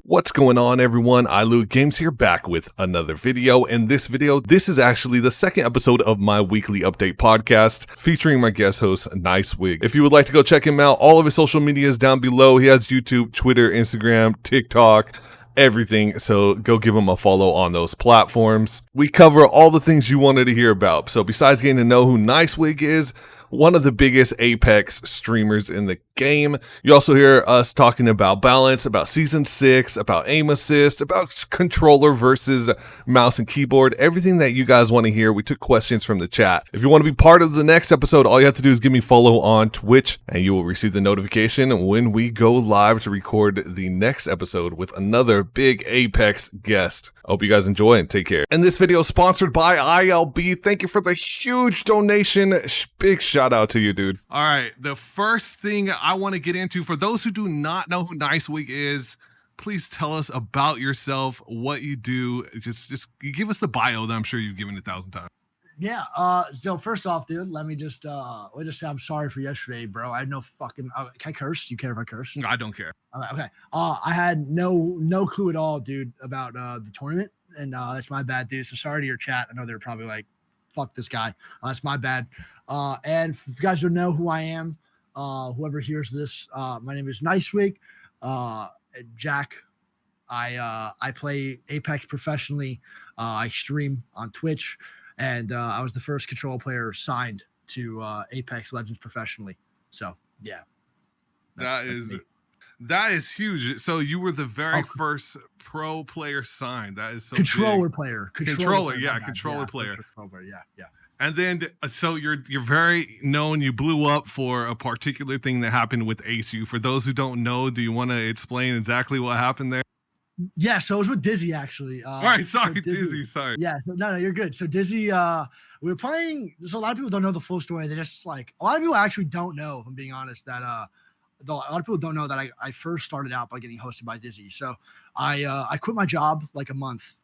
What's going on, everyone? iLootGames here, back with another video. In this video, this is actually the second episode of my weekly update podcast featuring my guest host, NiceWigg. If you would like to go check him out, all of his social media is down below. He has YouTube, Twitter, Instagram, TikTok, everything, so go give him a follow on those platforms. We cover all the things you wanted to hear about. So besides getting to know who NiceWig is, one of the biggest Apex streamers in the game, you also hear us talking about balance, about Season 6, about AimAssist, about controller versus mouse and keyboard, everything that you guys want to hear. We took questions from the chat. If you want to be part of the next episode, all you have to do is give me follow on Twitch, and you will receive the notification when we go live to record the next episode with another big Apex guest. I hope you guys enjoy and take care. And this video is sponsored by ILB. Thank you for the huge donation. Big shout out to you, dude. All right, the first thing I want to get into, for those who do not know who NiceWig is, please tell us about yourself, what you do. Just give us the bio that I'm sure you've given 1,000 times. Yeah. So first off, dude, let me just say I'm sorry for yesterday, bro. I had no fucking. Can I curse? Do you care if I curse? I don't care. Okay. I had no clue at all, dude, about the tournament, and that's my bad, dude. So sorry to your chat. I know they're probably like, "Fuck this guy." That's my bad. And if you guys don't know who I am, whoever hears this, my name is NiceWig. Jack. I play Apex professionally. I stream on Twitch. And I was the first control player signed to Apex Legends professionally. So, yeah. That is huge. So you were the very first pro player signed. That is so controller big. player. Controller player. Yeah. And then, so you're very known. You blew up for a particular thing that happened with ACU. For those who don't know, do you want to explain exactly what happened there? Yeah, so it was with Dizzy, actually. All right, sorry, so Dizzy, sorry. Yeah, no, you're good. So Dizzy, we were playing. So a lot of people don't know the full story. They just like, a lot of people actually don't know, if I'm being honest, that a lot of people don't know that I first started out by getting hosted by Dizzy. So I quit my job like a month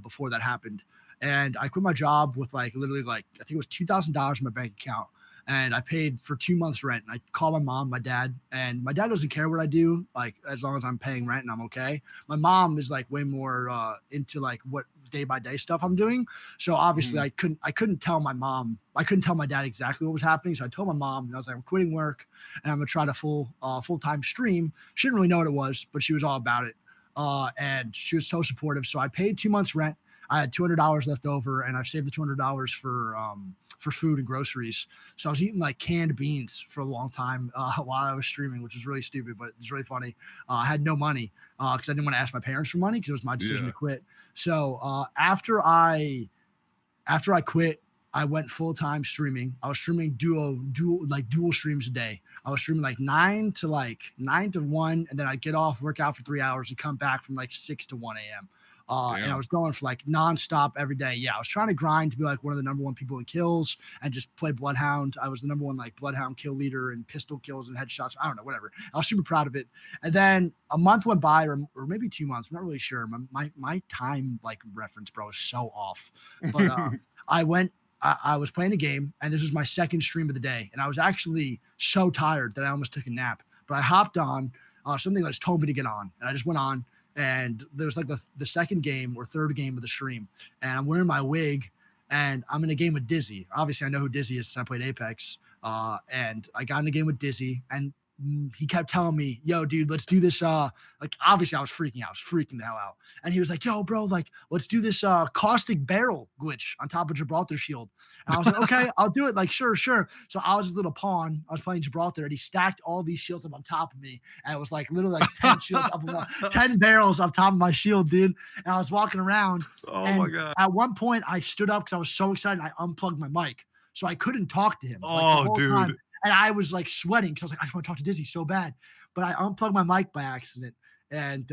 before that happened. And I quit my job with like literally like, I think it was $2,000 in my bank account. And I paid for 2 months rent. And I called my mom, my dad, and my dad doesn't care what I do, like as long as I'm paying rent and I'm okay. My mom is like way more into like what day by day stuff I'm doing. So obviously I couldn't tell my mom, I couldn't tell my dad exactly what was happening. So I told my mom, and I was like, I'm quitting work and I'm gonna try to full-time stream. She didn't really know what it was, but she was all about it. And she was so supportive. So I paid 2 months rent. I had $200 left over, and I saved the $200 for food and groceries. So I was eating like canned beans for a long time while I was streaming, which was really stupid, but it's really funny. I had no money because I didn't want to ask my parents for money because it was my decision to quit. So after I quit, I went full-time streaming. I was streaming dual streams a day. I was streaming like 9 to 1, and then I'd get off, work out for 3 hours, and come back from like 6 to 1 a.m. And I was going for like nonstop every day. Yeah, I was trying to grind to be like one of the number one people in kills and just play Bloodhound. I was the number one like Bloodhound kill leader and pistol kills and headshots. I don't know, whatever. I was super proud of it. And then a month went by, or maybe 2 months. I'm not really sure. My time like reference, bro, is so off. But I was playing a game, and this was my second stream of the day, and I was actually so tired that I almost took a nap. But I hopped on something that just told me to get on, and I just went on. And there was like the second game or third game of the stream, and I'm wearing my wig, and I'm in a game with Dizzy. Obviously, I know who Dizzy is since I played Apex. And I got in a game with Dizzy, and he kept telling me, "Yo, dude, let's do this." Like obviously, I was freaking the hell out. And he was like, "Yo, bro, like let's do this caustic barrel glitch on top of Gibraltar shield." And I was like, "Okay, I'll do it." Like, sure. So I was his little pawn. I was playing Gibraltar, and he stacked all these shields up on top of me, and it was like literally like 10 shields up of 10 barrels on top of my shield, dude. And I was walking around. Oh my god! At one point, I stood up because I was so excited. I unplugged my mic, so I couldn't talk to him. Oh, dude. Time. And I was like sweating because I was like, I just want to talk to Dizzy so bad. But I unplugged my mic by accident. And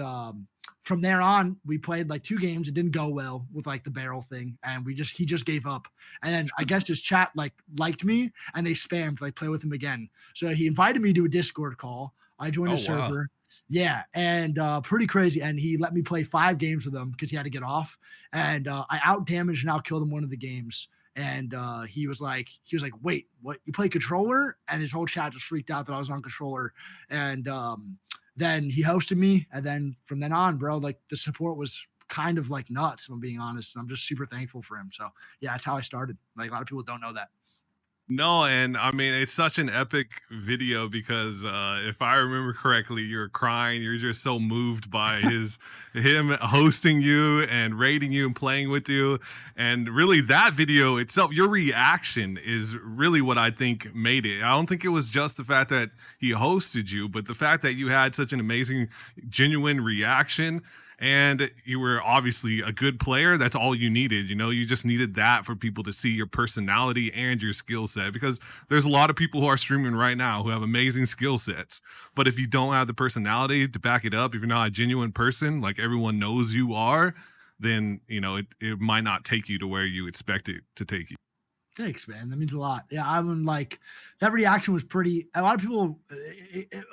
from there on, we played like 2 games. It didn't go well with like the barrel thing. And he just gave up. And then I guess his chat liked me, and they spammed, like play with him again. So he invited me to a Discord call. I joined a server. Wow. Yeah. And pretty crazy. And he let me play 5 games with him because he had to get off. And I out damaged and out killed him one of the games. And he was like, wait, what? You play controller? And his whole chat just freaked out that I was on controller. And then he hosted me, and then from then on, bro, like the support was kind of like nuts, if I'm being honest. And I'm just super thankful for him. So yeah, that's how I started. Like a lot of people don't know that. No, and I mean it's such an epic video because if I remember correctly, you're crying. You're just so moved by him hosting you and rating you and playing with you, and really that video itself, your reaction is really what I think made it. I don't think it was just the fact that he hosted you, but the fact that you had such an amazing, genuine reaction and you were obviously a good player. That's all you needed. You just needed that for people to see your personality and your skill set, because there's a lot of people who are streaming right now who have amazing skill sets, but if you don't have the personality to back it up, if you're not a genuine person like everyone knows you are, then it might not take you to where you expect it to take you. Thanks, man. That means a lot. Yeah, I mean, like that reaction was pretty. A lot of people,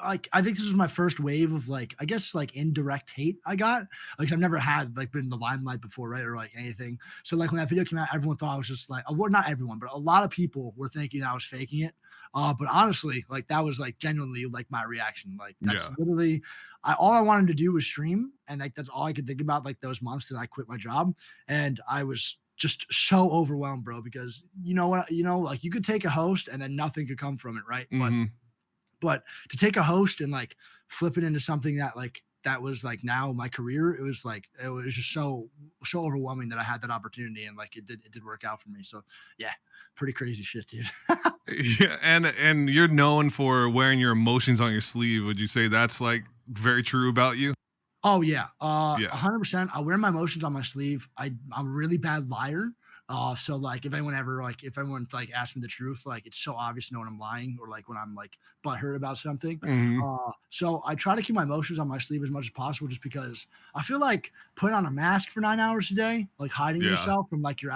like, I think this was my first wave of like, I guess, like indirect hate I got. Like, I've never had like been in the limelight before, right, or like anything. So, like, when that video came out, everyone thought I was just like, well, not everyone, but a lot of people were thinking I was faking it. But honestly, like that was like genuinely like my reaction. Like that's Yeah. literally, all I wanted to do was stream, and like that's all I could think about. Like those months that I quit my job, and I was just so overwhelmed, bro, because you know what, like you could take a host and then nothing could come from it, right? Hmm. But to take a host and like flip it into something that like that was like now my career, it was just so overwhelming that I had that opportunity, and like it did work out for me. So yeah, pretty crazy shit, dude. Yeah, and you're known for wearing your emotions on your sleeve. Would you say that's like very true about you? Oh yeah, Yeah. 100%. I wear my emotions on my sleeve. I'm a really bad liar. So like if anyone like asks me the truth, like it's so obvious to know when I'm lying, or like when I'm like butthurt about something. Hmm. So I try to keep my emotions on my sleeve as much as possible, just because I feel like putting on a mask for 9 hours a day, like hiding Yeah. yourself from like your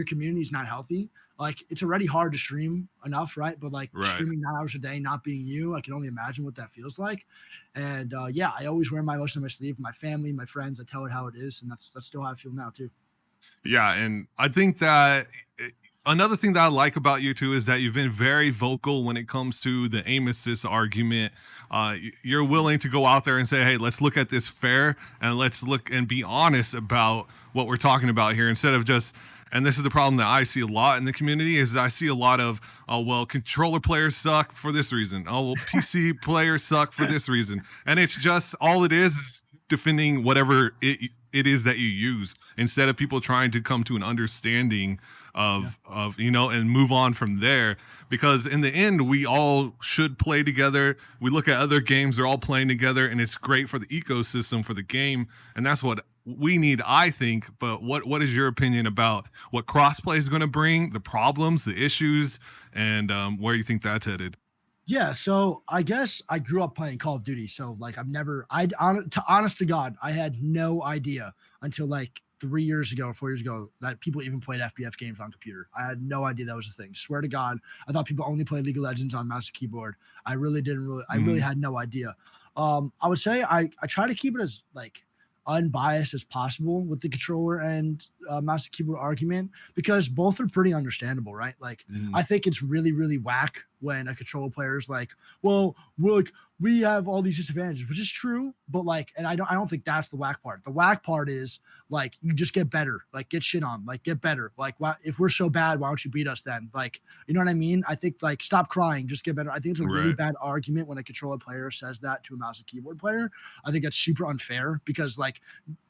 community is not healthy. Like it's already hard to stream enough, right? But like Right. streaming 9 hours a day, not being you, I can only imagine what that feels like. And yeah, I always wear my emotions on my sleeve. My family, my friends, I tell it how it is, and that's still how I feel now too. Yeah, and I think that another thing that I like about you too is that you've been very vocal when it comes to the aim assist argument. You're willing to go out there and say, "Hey, let's look at this fair and let's look and be honest about what we're talking about here," instead of just. And this is the problem that I see a lot in the community is I see a lot of, oh, well, controller players suck for this reason. Oh, well, PC players suck for this reason. And it's just all it is defending whatever it is that you use, instead of people trying to come to an understanding Yeah. of and move on from there, because in the end we all should play together. We look at other games, they're all playing together, and it's great for the ecosystem for the game, and that's what we need, I think. But what is your opinion about what crossplay is going to bring, the problems, the issues, and where you think that's headed? Yeah, so I guess I grew up playing Call of Duty, so like honest to God, I had no idea until like 3 years ago or 4 years ago that people even played FPS games on computer. I had no idea that was a thing. Swear to God, I thought people only played League of Legends on mouse and keyboard. I really Hmm. had no idea. I would say I try to keep it as like unbiased as possible with the controller and mouse and keyboard argument, because both are pretty understandable, right? Like Hmm. I think it's really, really whack when a controller player is like, well, look, we have all these disadvantages, which is true, but like, and I don't think that's the whack part. The whack part is like you just get better, like get shit on, like get better. Like why, if we're so bad, why don't you beat us then? Like, you know what I mean? I think like stop crying, just get better. I think it's a really Right. bad argument when a controller player says that to a mouse and keyboard player. I think that's super unfair, because like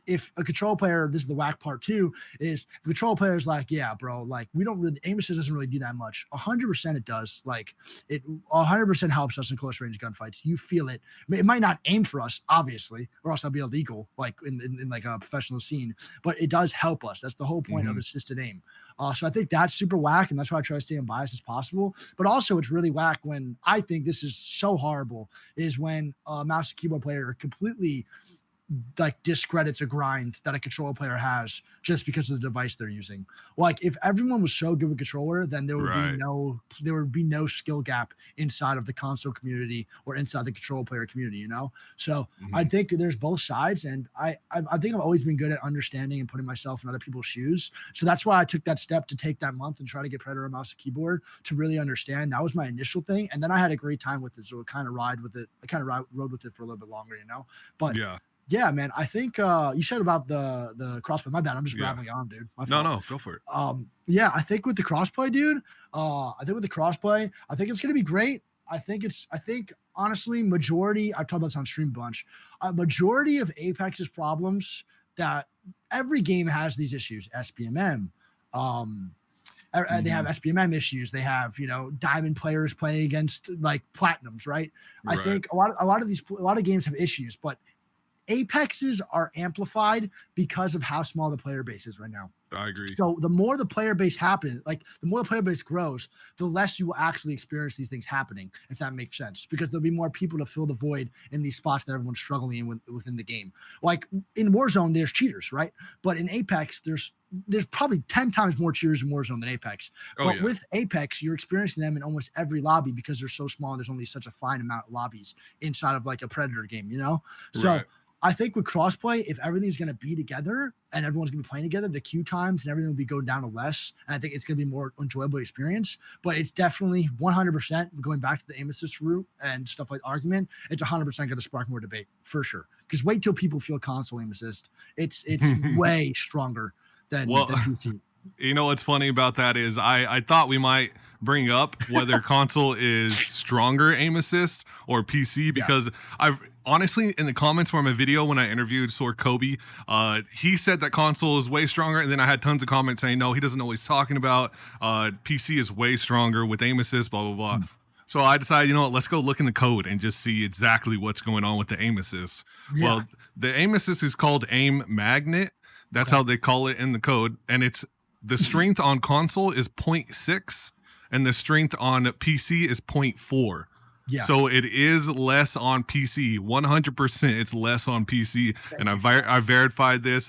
if a control player, this is the whack part too, is the control player is like, yeah, bro, like we don't really, aim assist doesn't really do that much. 100% it does. Like it 100% helps us in close range gunfights. You feel it. I mean, it might not aim for us, obviously, or else that'd be illegal, like in like a professional scene, but it does help us. That's the whole point of Hmm. assisted aim. So I think that's super whack, and that's why I try to stay unbiased as possible. But also, it's really whack when I think this is so horrible is when a mouse and keyboard player completely like discredits a grind that a controller player has just because of the device they're using. Like if everyone was so good with controller, then there would be no skill gap inside of the console community or inside the controller player community, you know? So I think there's both sides, and I think I've always been good at understanding and putting myself in other people's shoes. So that's why I took that step to take that month and try to get Predator mouse and keyboard to really understand. That was my initial thing, and then I had a great time with it, so I kind of rode with it for a little bit longer, you know? But yeah, man. I think you said about the crossplay. My bad. I'm just rambling on, dude. No, go for it. Yeah, I think with the crossplay, dude. I think it's gonna be great. I think honestly, majority. I've talked about this on stream a bunch. Majority of Apex's problems that every game has these issues. SPMM. They have SPMM issues. They have, diamond players playing against like platinums, right? I think a lot of games have issues, but Apexes are amplified because of how small the player base is right now. I agree. So the more the player base the more the player base grows, the less you will actually experience these things happening, if that makes sense, because there'll be more people to fill the void in these spots that everyone's struggling in within the game. Like in Warzone, there's cheaters, right? But in Apex, there's probably 10 times more cheaters in Warzone than Apex. With Apex, you're experiencing them in almost every lobby because they're so small and there's only such a fine amount of lobbies inside of like a Predator game, you know? So I think with crossplay, if everything's going to be together and everyone's going to be playing together, the queue times and everything will be going down to less. And I think it's going to be a more enjoyable experience. But it's definitely 100% going back to the AimAssist route and stuff like argument. It's 100% going to spark more debate for sure. Because wait till people feel console AimAssist. It's way stronger than PC. You know what's funny about that is I thought we might bring up whether console is stronger aim assist or PC, because I've honestly, in the comments from a video when I interviewed Sor Kobe, he said that console is way stronger, and then I had tons of comments saying no, he doesn't know what he's talking about. PC is way stronger with aim assist, blah blah blah. So I decided, let's go look in the code and just see exactly what's going on with the aim assist. Well, the aim assist is called aim magnet. That's how they call it in the code, and it's the strength on console is 0.6 and the strength on PC is 0.4. Yeah. So it is less on PC. 100% it's less on PC. And I verified this.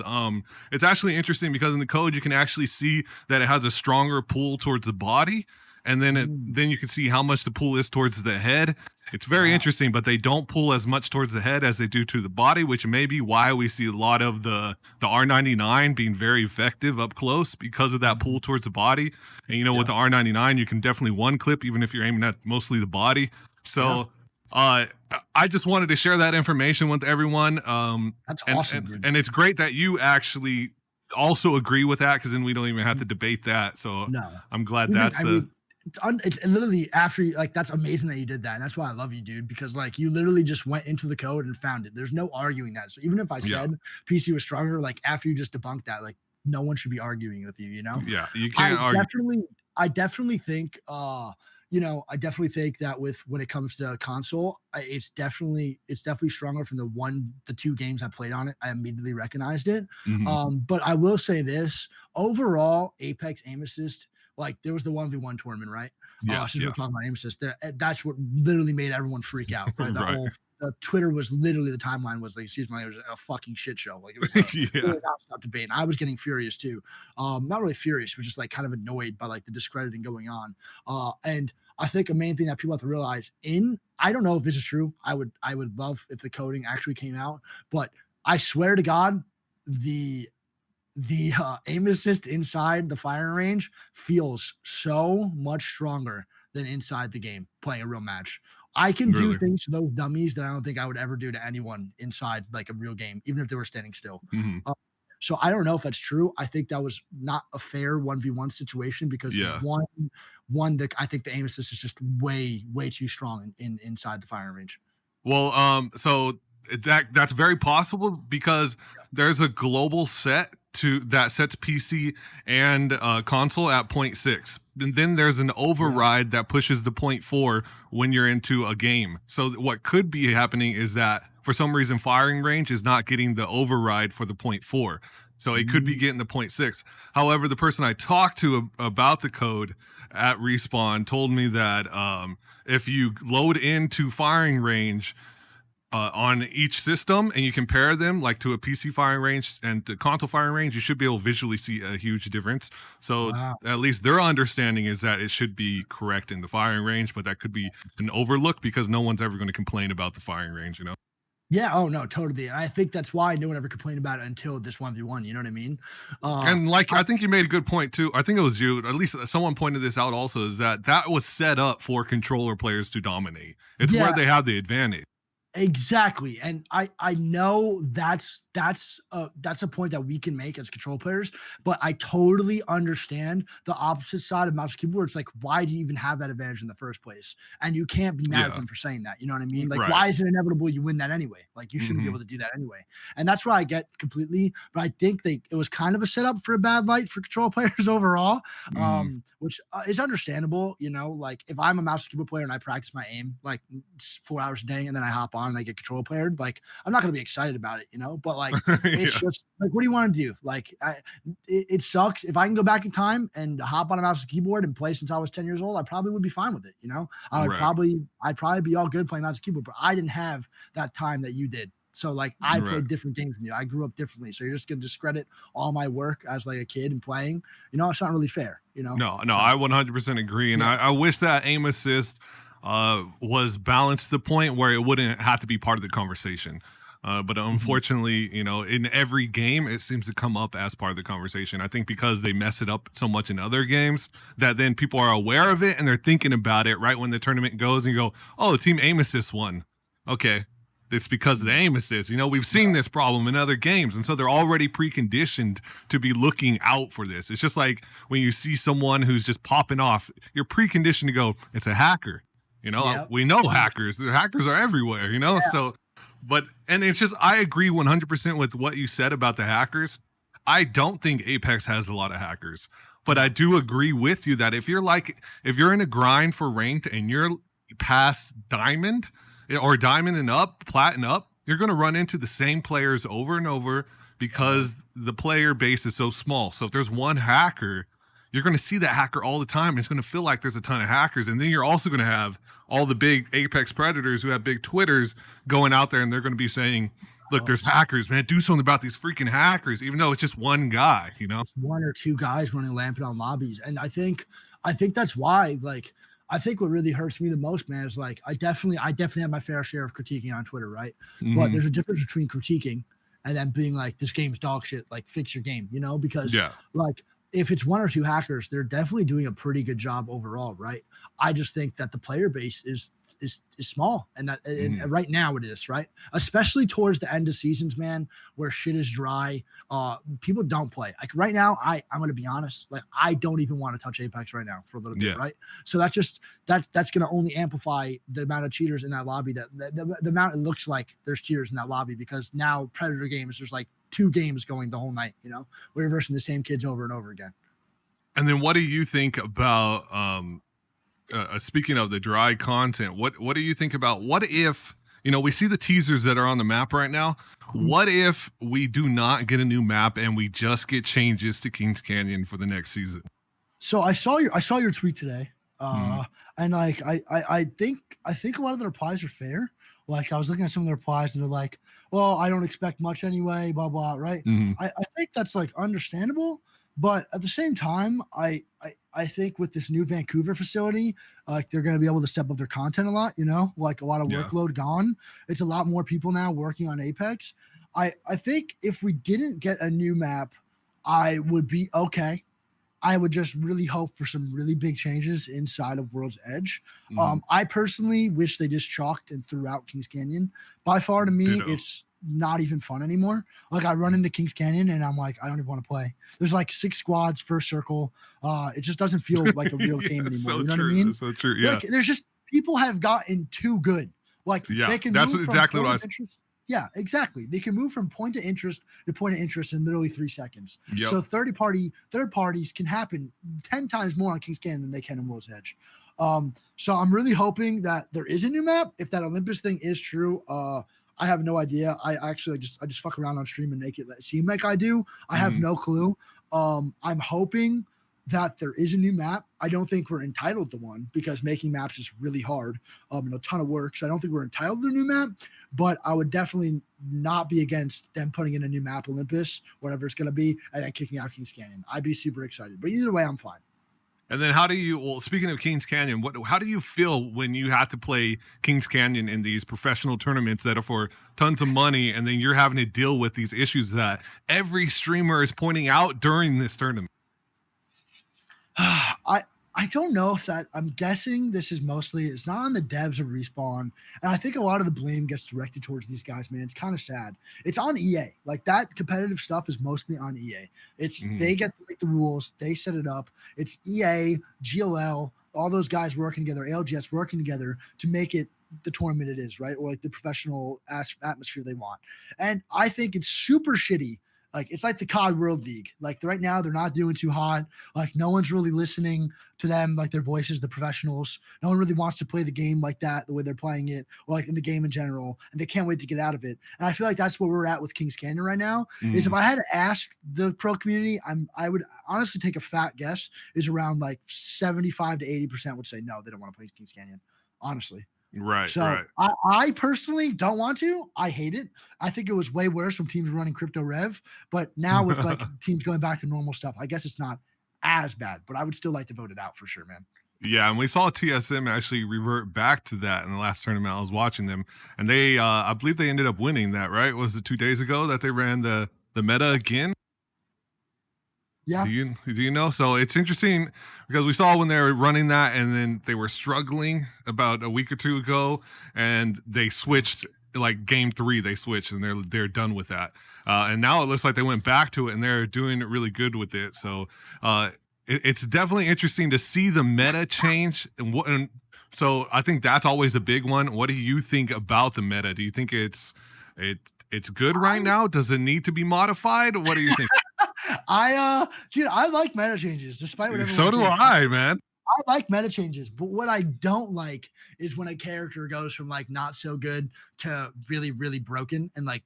It's actually interesting because in the code you can actually see that it has a stronger pull towards the body, and then you can see how much the pull is towards the head. It's very interesting, but they don't pull as much towards the head as they do to the body, which may be why we see a lot of the R99 being very effective up close because of that pull towards the body. And with the R99, you can definitely one clip even if you're aiming at mostly the body. So I just wanted to share that information with everyone. That's awesome. And it's great that you actually also agree with that, because then we don't even have to debate that. So I'm glad it's literally after that's amazing that you did that, and that's why I love you, dude, because you literally just went into the code and found it. There's no arguing that. So even if I said PC was stronger, after you just debunked that, no one should be arguing with you, you can't argue. I definitely think I definitely think that when it comes to console, it's definitely stronger from the two games I played on it. I immediately recognized it. But I will say this, overall, Apex aim assist, there was the 1v1 tournament, right? Since we're talking about aim assist, that's what literally made everyone freak out, right? Twitter was literally, the timeline was excuse me, it was a fucking shit show. It was nonstop debate. And I was getting furious too. Not really furious, but just kind of annoyed by the discrediting going on. And I think a main thing that people have to realize I don't know if this is true. I would love if the coding actually came out, but I swear to God, the aim assist inside the firing range feels so much stronger than inside the game playing a real match. I can do things to those dummies that I don't think I would ever do to anyone inside a real game, even if they were standing still. So I don't know if that's true. I think that was not a fair 1v1 situation because I think the aim assist is just way too strong inside the firing range. Well, so that's very possible because there's a global set that sets PC and console at 0.6. And then there's an override that pushes to 0.4 when you're into a game. So what could be happening is that for some reason firing range is not getting the override for the 0.4. So it could be getting the 0.6. However, the person I talked to about the code at Respawn told me that if you load into firing range, on each system, and you compare them like to a PC firing range and to console firing range, you should be able to visually see a huge difference. So Wow. at least their understanding is that it should be correct in the firing range, but that could be an overlook because no one's ever going to complain about the firing range, you know? Yeah. Oh no, totally. And I think that's why no one ever complained about it until this 1v1. You know what I mean? And like, I, I think you made a good point too. I think it was you, at least someone pointed this out also, is that that was set up for controller players to dominate. It's where yeah. they have the advantage. Exactly, and I know that's a point that we can make as control players, but I totally understand the opposite side of mouse and keyboard. It's like, why do you even have that advantage in the first place? And you can't be mad at Yeah. them for saying that. You know what I mean? Like, Right. why is it inevitable you win that anyway? Like, you shouldn't be Hmm. able to do that anyway. And that's what I get completely. But I think it was kind of a setup for a bad light for control players overall, Mm, which is understandable. You know, like if I'm a mouse and keyboard player and I practice my aim like 4 hours a day and then I hop on and I get control paired, like I'm not gonna be excited about it, you know. But like it's yeah. just like, what do you want to do? Like, it sucks. If I can go back in time and hop on a mouse and keyboard and play since I was 10 years old, I probably would be fine with it. You know, Right. I'd probably be all good playing mouse and keyboard, but I didn't have that time that you did. So like I Right. played different games than you. I grew up differently. So you're just gonna discredit all my work as like a kid and playing. You know, it's not really fair. You know. No, So I 100% agree, and yeah. I wish that aim assist was balanced to the point where it wouldn't have to be part of the conversation. But Mhm. unfortunately, you know, in every game, it seems to come up as part of the conversation. I think because they mess it up so much in other games that then people are aware of it and they're thinking about it right when the tournament goes and you go, oh, team aim assist won. Okay. It's because of the aim assist. You know, we've seen this problem in other games. And so they're already preconditioned to be looking out for this. It's just like when you see someone who's just popping off, you're preconditioned to go, it's a hacker. You know, Yep. we know 100%. hackers. The hackers are everywhere, you know? Yeah. So, but, and it's just, I agree 100% with what you said about the hackers. I don't think Apex has a lot of hackers, but I No. do agree with you that if you're in a grind for ranked and you're past diamond or diamond and up, plat and up, you're going to run into the same players over and over Uh-huh. because the player base is so small. So if there's one hacker, you're going to see that hacker all the time. It's going to feel like there's a ton of hackers. And then you're also going to have all the big Apex predators who have big Twitters going out there and they're going to be saying, look, Oh, there's hackers, man. Do something about these freaking hackers, even though it's just one guy, you know? just one or two guys running lampant on lobbies. And I think that's why, like, I think what really hurts me the most, man, is like I definitely have my fair share of critiquing on Twitter, right? But Hmm. there's a difference between critiquing and then being like, this game's dog shit, like fix your game, you know? Because Yeah. like if it's one or two hackers, they're definitely doing a pretty good job overall, right? I just think that the player base is small, and that and Hmm. right now it is, right? Especially towards the end of seasons, man, where shit is dry. People don't play. Like right now, I'm gonna be honest, like I don't even want to touch Apex right now for a little bit, Yeah. right? So that's gonna only amplify the amount of cheaters in that lobby. The amount it looks like there's cheaters in that lobby because now Predator games there's like two games going the whole night. You know, we're versing the same kids over and over again. And then what do you think about speaking of the dry content, what do you think about what if you know we see the teasers that are on the map right now? What if we do not get a new map and we just get changes to Kings Canyon for the next season? So I saw your tweet today, Mhm. and like I think a lot of the replies are fair. Like I was looking at some of the replies and they're like, "Well, I don't expect much anyway." Blah blah. Right? Mhm. I think that's like understandable, but at the same time, I think with this new Vancouver facility, like they're going to be able to step up their content a lot. You know, like a lot of Yeah. workload gone. It's a lot more people now working on Apex. I think if we didn't get a new map, I would be okay. I would just really hope for some really big changes inside of World's Edge. Mhm. I personally wish they just chalked and threw out Kings Canyon. By far, to me, Ditto. it's not even fun anymore. Like I run into Kings Canyon and I'm like, I don't even want to play. There's like 6 squads, first circle. It just doesn't feel like a real Yeah, game it's anymore. so You know what I true. mean? It's so true. Yeah. Like there's just people have gotten too good. Like Yeah. they can That's move from exactly what point I of was. interest. Yeah, exactly. They can move from point to interest to point of interest in literally 3 seconds. Yep. So third parties can happen 10 times more on Kings Canyon than they can in World's Edge. So I'm really hoping that there is a new map. If that Olympus thing is true, I have no idea. I just fuck around on stream and make it seem like I do. I have Mhm. no clue. I'm hoping that there is a new map. I don't think we're entitled to one because making maps is really hard and a ton of work. So I don't think we're entitled to a new map, but I would definitely not be against them putting in a new map, Olympus, whatever it's going to be, and then kicking out Kings Canyon. I'd be super excited. But either way, I'm fine. And then how do you, well, speaking of Kings Canyon, how do you feel when you have to play Kings Canyon in these professional tournaments that are for tons of money, and then you're having to deal with these issues that every streamer is pointing out during this tournament? I don't know if that, I'm guessing this is mostly, it's not on the devs of Respawn. And I think a lot of the blame gets directed towards these guys, man. It's kind of sad. It's on EA. Like that competitive stuff is mostly on EA. It's, they get to make the rules. They set it up. It's EA, GLL, all those guys working together, ALGS working together to make it the tournament it is, right? Or like the professional atmosphere they want. And I think it's super shitty. Like it's like the COD World League. Like right now they're not doing too hot. Like no one's really listening to them, like their voices, the professionals. No one really wants to play the game like that, the way they're playing it, or like in the game in general. And they can't wait to get out of it. And I feel like that's where we're at with Kings Canyon right now. Is if I had to ask the pro community, I would honestly take a fat guess is around like 75 to 80% would say no, they don't want to play Kings Canyon. Honestly. Right. So right. I personally don't want to. I hate it. I think it was way worse when teams were running crypto rev, but now with like teams going back to normal stuff, I guess it's not as bad, but I would still like to vote it out for sure, man. Yeah, and we saw TSM actually revert back to that in the last tournament. I was watching them, and they, I believe they ended up winning that, right? Was it 2 days ago that they ran the meta again? Yeah. Do you know? So it's interesting because we saw when they were running that, and then they were struggling about a week or two ago, and they switched. Like game 3, they switched, and they're done with that. And now it looks like they went back to it, and they're doing it really good with it. So it's definitely interesting to see the meta change. And so I think that's always a big one. What do you think about the meta? Do you think it's good right now? Does it need to be modified? What do you think? Dude, I like meta changes, despite whatever. So do I, man. I like meta changes, but what I don't like is when a character goes from like not so good to really, really broken, and like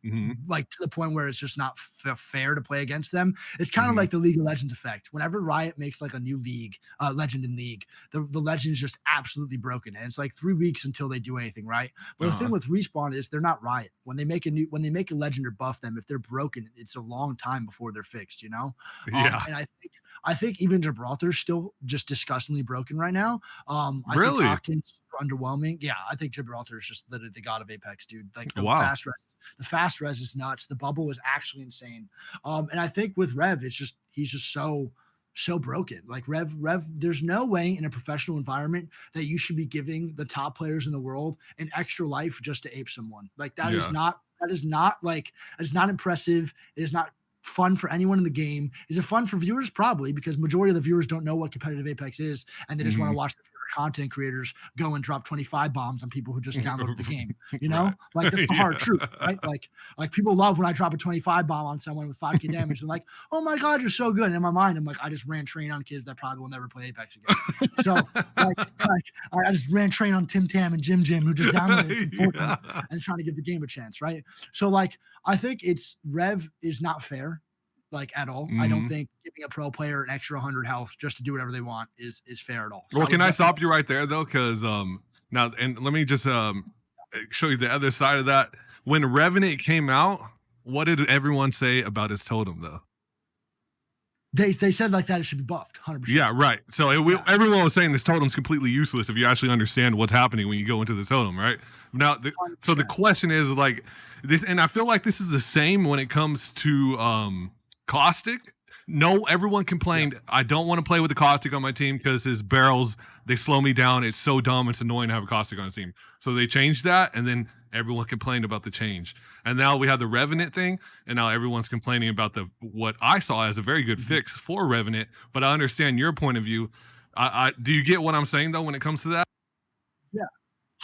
like to the point where it's just not fair to play against them. It's kind of like the League of Legends effect. Whenever Riot makes like a new league, legend in league, the legend is just absolutely broken, and it's like 3 weeks until they do anything, right? But the thing with Respawn is they're not Riot. When they make a legend or buff them, if they're broken, it's a long time before they're fixed, you know? Yeah. And I think even Gibraltar's still just disgustingly broken right now. I really? think Octane's underwhelming. Yeah, I think Gibraltar is just literally the god of Apex, dude. Like the fast res is nuts. The bubble is actually insane. And I think with Rev, it's just he's just so broken. Like Rev, there's no way in a professional environment that you should be giving the top players in the world an extra life just to ape someone. Like that is not impressive. It is not fun for anyone in the game. Is it fun for viewers? Probably, because majority of the viewers don't know what competitive Apex is, and they just want to watch the content creators go and drop 25 bombs on people who just downloaded the game. You know, like that's the hard truth, right? Like people love when I drop a 25 bomb on someone with 5k damage. They're like, oh my god, you're so good. And in my mind, I'm like, I just ran train on kids that probably will never play Apex again. So I just ran train on Tim Tam and Jim who just downloaded from Fortnite and trying to give the game a chance, right? So like I think it's Rev is not fair. Like at all. I don't think giving a pro player an extra 100 health just to do whatever they want is fair at all. So well, can I stop you right there though? Because now, and let me just show you the other side of that. When Revenant came out, what did everyone say about his totem though? They said like that it should be buffed 100%. Yeah, right. So everyone was saying this totem's completely useless if you actually understand what's happening when you go into the totem, right? Now, so the question is like this, and I feel like this is the same when it comes to Caustic. No, everyone complained, I don't want to play with the Caustic on my team because his barrels, they slow me down. It's so dumb. It's annoying to have a Caustic on his team. So they changed that, and then everyone complained about the change. And now we have the Revenant thing, and now everyone's complaining about what I saw as a very good fix for Revenant. But I understand your point of view. Do you get what I'm saying, though, when it comes to that? Yeah,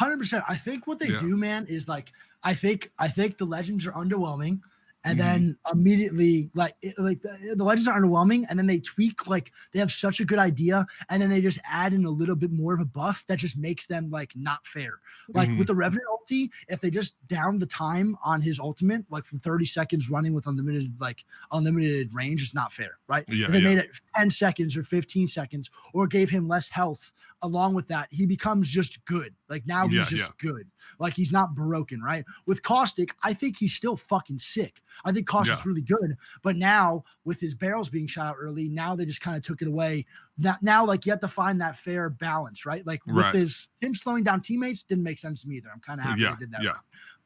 100%. I think what they do, man, is like I think the legends are underwhelming. and then immediately like the legends are underwhelming, and then they tweak, like they have such a good idea, and then they just add in a little bit more of a buff that just makes them like not fair. Like with the Revenant ulti, if they just down the time on his ultimate like from 30 seconds running with unlimited range, is not fair, right? If they made it 10 seconds or 15 seconds, or gave him less health along with that, he becomes just good. Like now he's just good. Like he's not broken, right? With Caustic, I think he's still fucking sick. I think Caustic's really good, but now with his barrels being shot out early, now they just kind of took it away. Now like you have to find that fair balance, right? Like with him slowing down teammates didn't make sense to me either. I'm kind of happy they did that.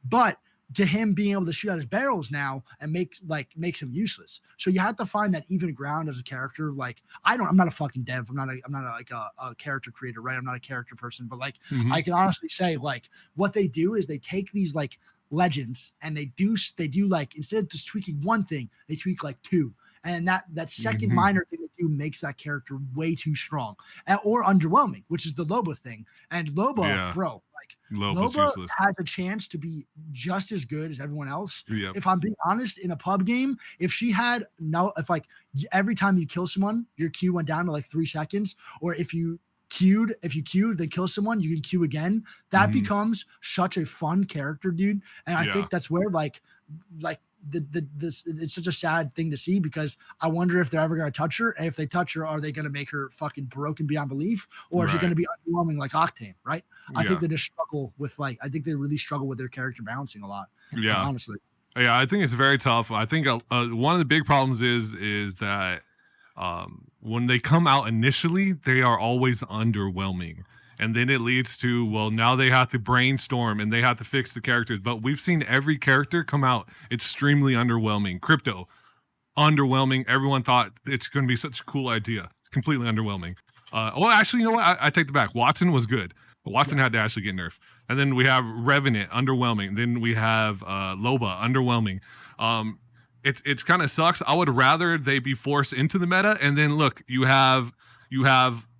But to him being able to shoot out his barrels now and makes him useless. So you have to find that even ground as a character. Like I'm not a fucking dev. I'm not a character creator, right? I'm not a character person, but like I can honestly say like what they do is they take these like legends and they do like, instead of just tweaking one thing, they tweak like two. And that second minor thing they do makes that character way too strong or underwhelming, which is the Loba thing. And Loba, bro, like Loba has a chance to be just as good as everyone else. If I'm being honest, in a pub game, if like every time you kill someone, your Q went down to like 3 seconds, or if you queued, then kill someone, you can queue again. That becomes such a fun character, dude. And I think that's where like this it's such a sad thing to see, because I wonder if they're ever going to touch her, and if they touch her, are they going to make her fucking broken beyond belief, or is it going to be underwhelming like Octane, right? I think they just struggle with I think they really struggle with their character balancing a lot. Honestly. Yeah, I think it's very tough. I think one of the big problems is that when they come out initially, they are always underwhelming. And then it leads to, well, now they have to brainstorm and they have to fix the characters. But we've seen every character come out extremely underwhelming. Crypto, underwhelming. Everyone thought it's going to be such a cool idea. Completely underwhelming. Well, actually, you know what? I take it back. Watson was good. But Watson had to actually get nerfed. And then we have Revenant, underwhelming. Then we have Loba, underwhelming. It's kind of sucks. I would rather they be forced into the meta. And then look, you have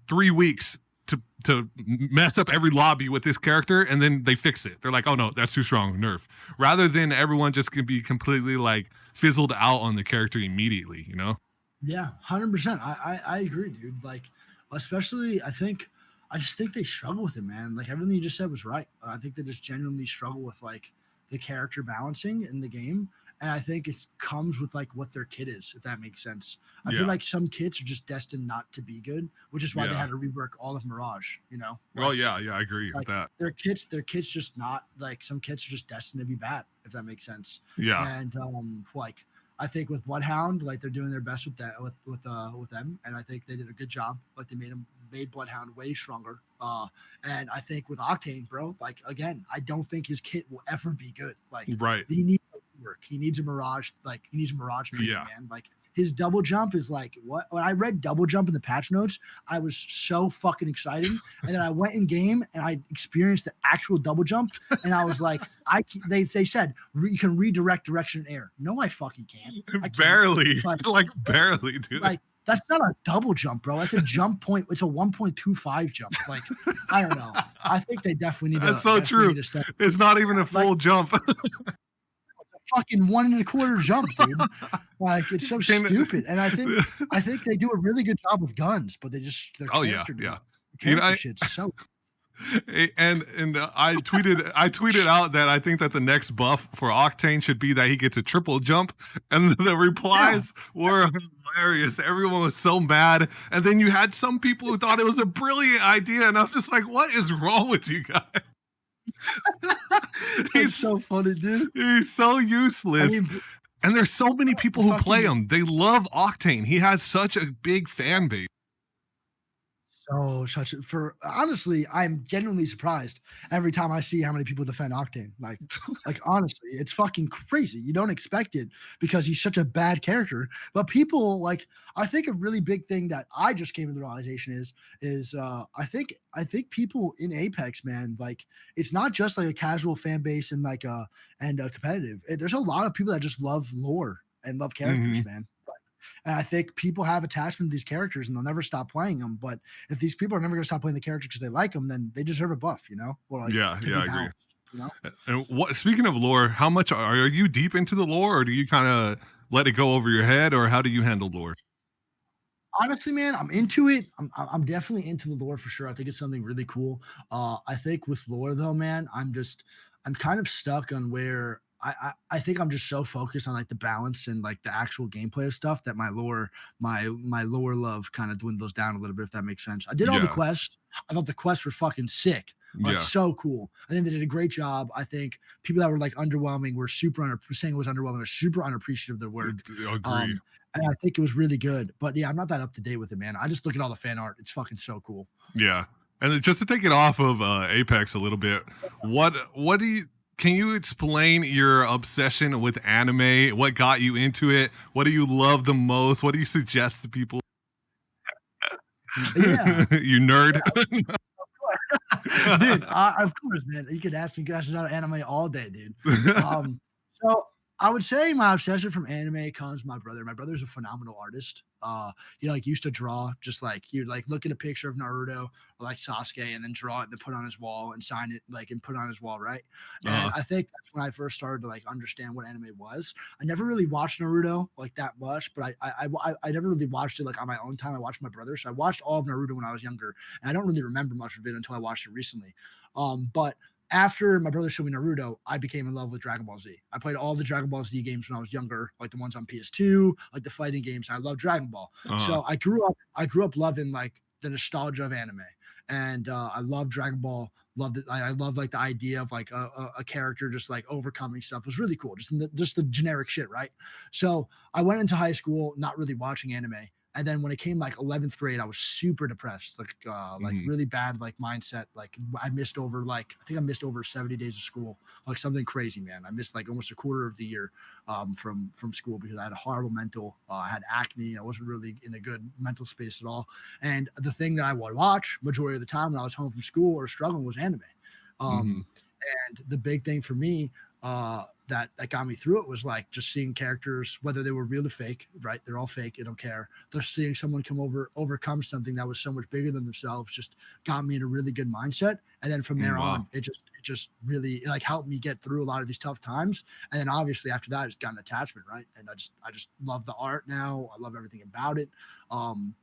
3 weeks to mess up every lobby with this character, and then they fix it. They're like, oh no, that's too strong, nerf. Rather than everyone just can be completely like fizzled out on the character immediately, you know? Yeah, 100%. I agree, dude. Like, especially I just think they struggle with it, man. Like everything you just said was right. I think they just genuinely struggle with like the character balancing in the game. And I think it comes with like what their kit is, if that makes sense. I feel like some kits are just destined not to be good, which is why they had to rework all of Mirage, you know? Like, I agree with that. Their kits just not like, some kits are just destined to be bad, if that makes sense. Yeah. And like I think with Bloodhound, like they're doing their best with that with them, and I think they did a good job. Like they made Bloodhound way stronger. And I think with Octane, bro, like again, I don't think his kit will ever be good. Like he needs work. He needs a Mirage. Like he needs a Mirage training, man. Like his double jump is like what? When I read double jump in the patch notes, I was so fucking excited. And then I went in game and I experienced the actual double jump, and I was like, they said you can redirect direction in air. No, I fucking can't. I can't. Barely, like barely, dude. Like that's not a double jump, bro. That's a jump point. It's a 1.25 jump. Like I don't know. I think they definitely need. That's so true. It's not even a full jump. Fucking 1.25 jump, dude. Like it's so stupid. And I think they do a really good job with guns, but they just their shit's so. And I tweeted out that I think that the next buff for Octane should be that he gets a triple jump, and the replies were hilarious. Everyone was so mad, and then you had some people who thought it was a brilliant idea, and I'm just like, what is wrong with you guys? He's so funny, dude. He's so useless. And there's so many people who play him. They love Octane. He has such a big fan base. So honestly, I'm genuinely surprised every time I see how many people defend Octane. Like honestly, it's fucking crazy. You don't expect it because he's such a bad character. But people like, I think a really big thing that I just came to the realization is I think people in Apex, man, like it's not just like a casual fan base and like competitive. There's a lot of people that just love lore and love characters, man. And I think people have attachment to these characters and they'll never stop playing them. But if these people are never going to stop playing the character because they like them, then they deserve a buff, you know? Or like, I agree. You know. And what? Speaking of lore, how much are you deep into the lore, or do you kind of let it go over your head, or how do you handle lore? Honestly, man, I'm into it. I'm definitely into the lore for sure. I think it's something really cool. I think with lore though, man, I'm kind of stuck on where I think I'm just so focused on like the balance and like the actual gameplay of stuff that my lore love kind of dwindles down a little bit, if that makes sense. I did all the Yeah, quests. I thought the quests were fucking sick. Like yeah, so cool. I think they did a great job. I think people that were like underwhelming were saying it was underwhelming were super unappreciative of their work. agree. Um, and I think it was really good. But yeah, I'm not that up to date with it, man. I just look at all the fan art. It's fucking so cool. Yeah, and just to take it off of Apex a little bit, what do you? Can you explain your obsession with anime? What got you into it? What do you love the most? What do you suggest to people? Yeah, You nerd. dude. Of course, man. You could ask me questions about anime all day, dude. So I would say my obsession from anime comes from my brother. My brother's a phenomenal artist. He like used to draw, just like he would like look at a picture of Naruto or like Sasuke and then draw it and then put on his wall and sign it like and put on his wall, right? And I think that's when I first started to like understand what anime was. I never really watched Naruto like that much, but I never really watched it like on my own time. I watched my brother, so I watched all of Naruto when I was younger, and I don't really remember much of it until I watched it recently. But after my brother showed me Naruto, I became in love with Dragon Ball Z. I played all the Dragon Ball Z games when I was younger, like the ones on PS2, like the fighting games. I love Dragon Ball. uh, So I grew up loving like the nostalgia of anime. And I love Dragon Ball. Loved it. I love like the idea of like a character just like overcoming stuff. It was really cool. Just the generic shit, right? So I went into high school not really watching anime. And then when it came like 11th grade, I was super depressed, like mhm. really bad, like mindset. Like I think I missed over 70 days of school, like something crazy, man. I missed like almost a quarter of the year from school because I had a horrible mental. I had acne. I wasn't really in a good mental space at all. And the thing that I would watch majority of the time when I was home from school or struggling was anime. Mhm. Um, and the big thing for me that got me through it was like just seeing characters, whether they were real or fake, right? They're all fake. I don't care. Just seeing someone overcome something that was so much bigger than themselves just got me in a really good mindset. And then from there Wow. on, it just really like helped me get through a lot of these tough times. And then obviously after that, it's got an attachment, right? And I just love the art now. I love everything about it.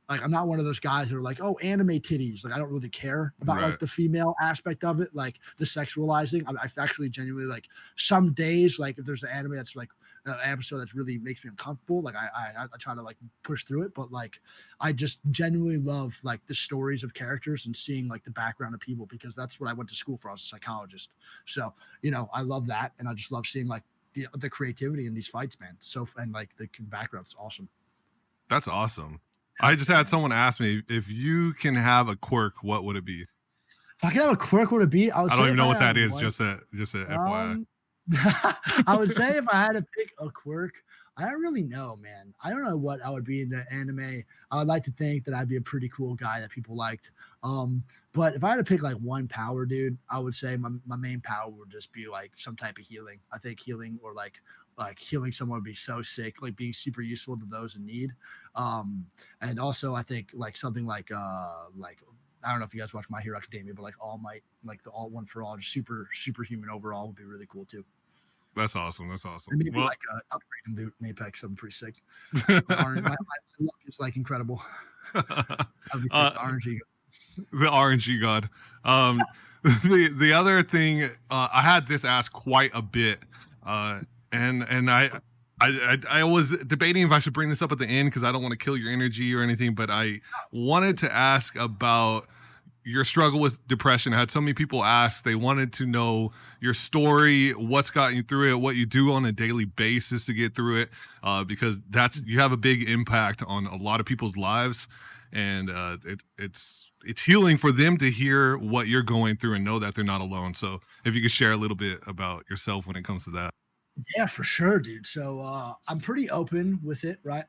Like I'm not one of those guys that are like, oh, anime titties. Like I don't really care about like Right. the female aspect of it, like the sexualizing. I actually genuinely like some days, like if there's an anime that's like an episode that's really makes me uncomfortable, like I try to like push through it. But like I just genuinely love like the stories of characters and seeing like the background of people because that's what I went to school for. I was a psychologist. So, I love that. And I just love seeing like the creativity in these fights, man. So and like the background's awesome. That's awesome. I just had someone ask me if you can have a quirk, what would it be? If I could have a quirk, would it be? I would I don't say even if know I what had that is. one. Just a FYI. Um, I would say if I had to pick a quirk, I don't really know, man. I don't know what I would be into anime. I would like to think that I'd be a pretty cool guy that people liked. But if I had to pick like one power, dude, I would say my main power would just be like some type of healing. I think healing or like healing someone would be so sick, like being super useful to those in need. And also I think like something like I don't know if you guys watch My Hero Academia, but like All Might, like the All One for All, just superhuman overall would be really cool too. That's awesome. That's awesome. And maybe Well, like upgrade and loot in Apex, something pretty sick. My luck is like incredible. That'd be sick. uh, The RNG. the RNG god. Um, the other thing, I had this asked quite a bit, and I was debating if I should bring this up at the end because I don't want to kill your energy or anything, but I wanted to ask about your struggle with depression. I had so many people ask, they wanted to know your story, what's gotten you through it, what you do on a daily basis to get through it, because you have a big impact on a lot of people's lives, and it's healing for them to hear what you're going through and know that they're not alone. So if you could share a little bit about yourself when it comes to that. Yeah, for sure, dude. So I'm pretty open with it, right?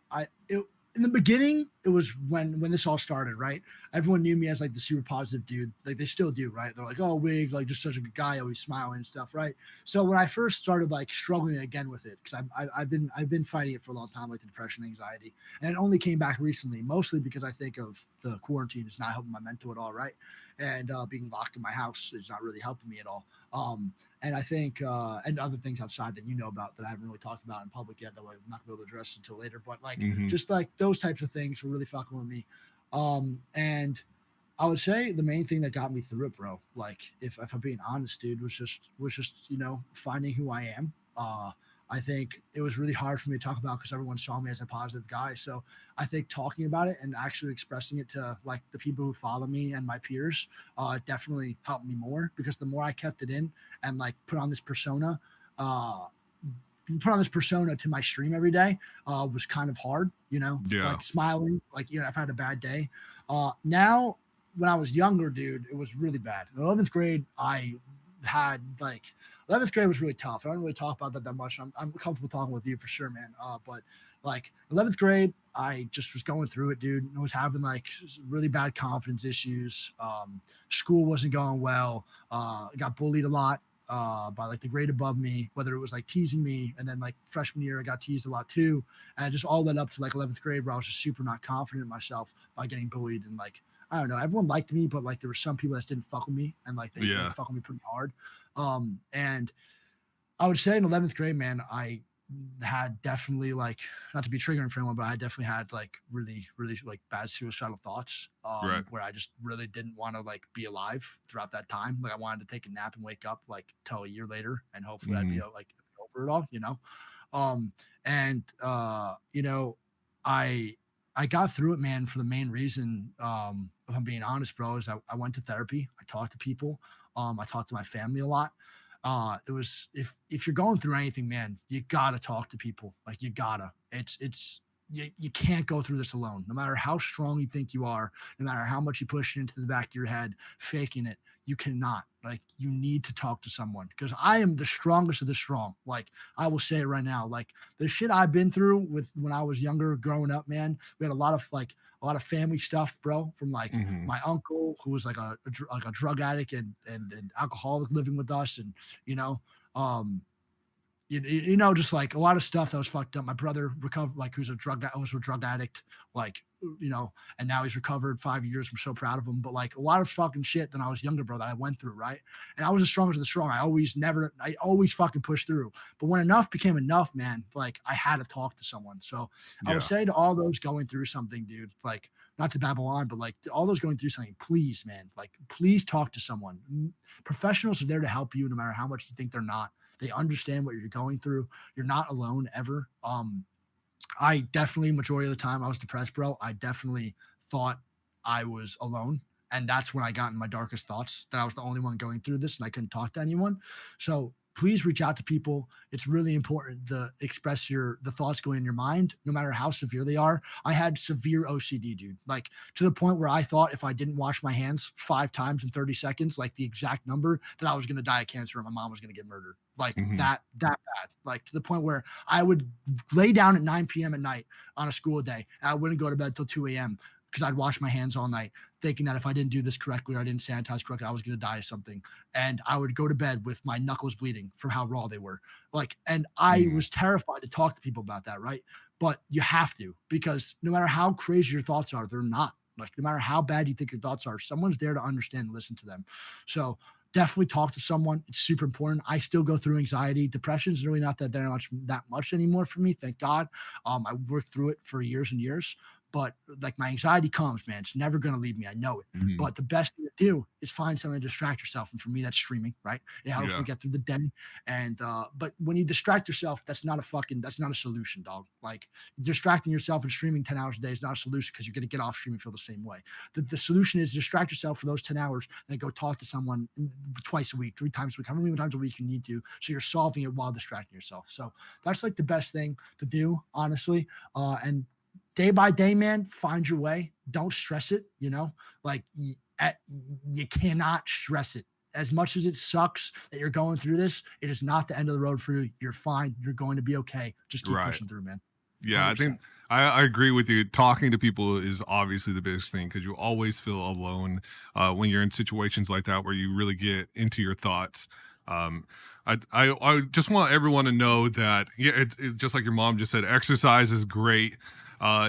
In the beginning, it was when this all started, right? Everyone knew me as like the super positive dude. Like they still do, right? They're like, oh, Wig, like just such a good guy, always smiling and stuff, right? So when I first started like struggling again with it, because I've been fighting it for a long time, like the depression, anxiety, and it only came back recently, mostly because I think of the quarantine is not helping my mental at all, right? And being locked in my house is not really helping me at all. And I think, and other things outside that you know about that I haven't really talked about in public yet, that I'm not gonna be able to address until later. But like, just like those types of things were really fucking with me. And I would say the main thing that got me through it, bro, like if I'm being honest, dude, was just finding who I am. I think it was really hard for me to talk about because everyone saw me as a positive guy. So I think talking about it and actually expressing it to like the people who follow me and my peers definitely helped me more, because the more I kept it in and like put on this persona to my stream every day was kind of hard, like smiling, like, I've had a bad day. Now, when I was younger, dude, it was really bad. In 11th grade, I had like 11th grade was really tough. I don't really talk about that much. I'm comfortable talking with you for sure, man. But like 11th grade, I just was going through it, dude. I was having like really bad confidence issues. School wasn't going well. I got bullied a lot by like the grade above me, whether it was like teasing me, and then like freshman year I got teased a lot too, and it just all led up to like 11th grade where I was just super not confident in myself by getting bullied. And like, I don't know, everyone liked me, but like there were some people that didn't fuck with me, and like they fuck with me pretty hard. And I would say in 11th grade, man, I had definitely, like, not to be triggering for anyone, but I definitely had like really, really like bad suicidal thoughts, where I just really didn't want to like be alive throughout that time. Like I wanted to take a nap and wake up like till a year later, and hopefully I'd be like over it all, I got through it, man, for the main reason, if I'm being honest, bro, is I went to therapy. I talked to people. I talked to my family a lot. It was, if you're going through anything, man, you gotta talk to people. Like you gotta. You can't go through this alone. No matter how strong you think you are, no matter how much you push it into the back of your head, faking it, you cannot. Like you need to talk to someone, because I am the strongest of the strong. Like I will say it right now. Like the shit I've been through with when I was younger, growing up, man, we had a lot of family stuff, bro, from like my uncle who was like a drug addict and alcoholic living with us, and just like a lot of stuff that was fucked up. My brother recovered, like, who's a drug addict, like, and now he's recovered 5 years. I'm so proud of him. But like a lot of fucking shit that I was younger, bro, that I went through, right? And I was the strongest of the strong. I always fucking pushed through. But when enough became enough, man, like I had to talk to someone. So I would say to all those going through something, dude, like, not to babble on, but like all those going through something, please, man, like please talk to someone. Professionals are there to help you no matter how much you think they're not. They understand what you're going through. You're not alone ever. I definitely, majority of the time I was depressed, bro. I definitely thought I was alone. And that's when I got in my darkest thoughts, that I was the only one going through this and I couldn't talk to anyone. So please reach out to people. It's really important to express the thoughts going in your mind, no matter how severe they are. I had severe OCD, dude, like to the point where I thought if I didn't wash my hands 5 times in 30 seconds, like the exact number, that I was going to die of cancer and my mom was going to get murdered. Like that bad, like to the point where I would lay down at 9 p.m. at night on a school day, and I wouldn't go to bed till 2 a.m. because I'd wash my hands all night, thinking that if I didn't do this correctly or I didn't sanitize correctly, I was going to die of something. And I would go to bed with my knuckles bleeding from how raw they were. Like, and I was terrified to talk to people about that, right? But you have to, because no matter how crazy your thoughts are, they're not. Like, no matter how bad you think your thoughts are, someone's there to understand and listen to them. So definitely talk to someone. It's super important. I still go through anxiety. Depression is really not that much anymore for me, thank God. I worked through it for years and years. But like my anxiety comes, man. It's never going to leave me. I know it. But the best thing to do is find something to distract yourself. And for me, that's streaming, right? It helps me get through the day. And, but when you distract yourself, that's not a solution, dog. Like distracting yourself and streaming 10 hours a day is not a solution, because you're going to get off streaming and feel the same way. The solution is distract yourself for those 10 hours, then go talk to someone twice a week, 3 times a week, however many times a week you need to. So you're solving it while distracting yourself. So that's like the best thing to do, honestly. And day by day, man, find your way. Don't stress it. Like you cannot stress it. As much as it sucks that you're going through this, it is not the end of the road for you. You're fine. You're going to be okay. Just keep pushing through, man. Yeah, 100%. I agree with you. Talking to people is obviously the biggest thing because you always feel alone when you're in situations like that where you really get into your thoughts. Um, I just want everyone to know that yeah, it's just like your mom just said. Exercise is great.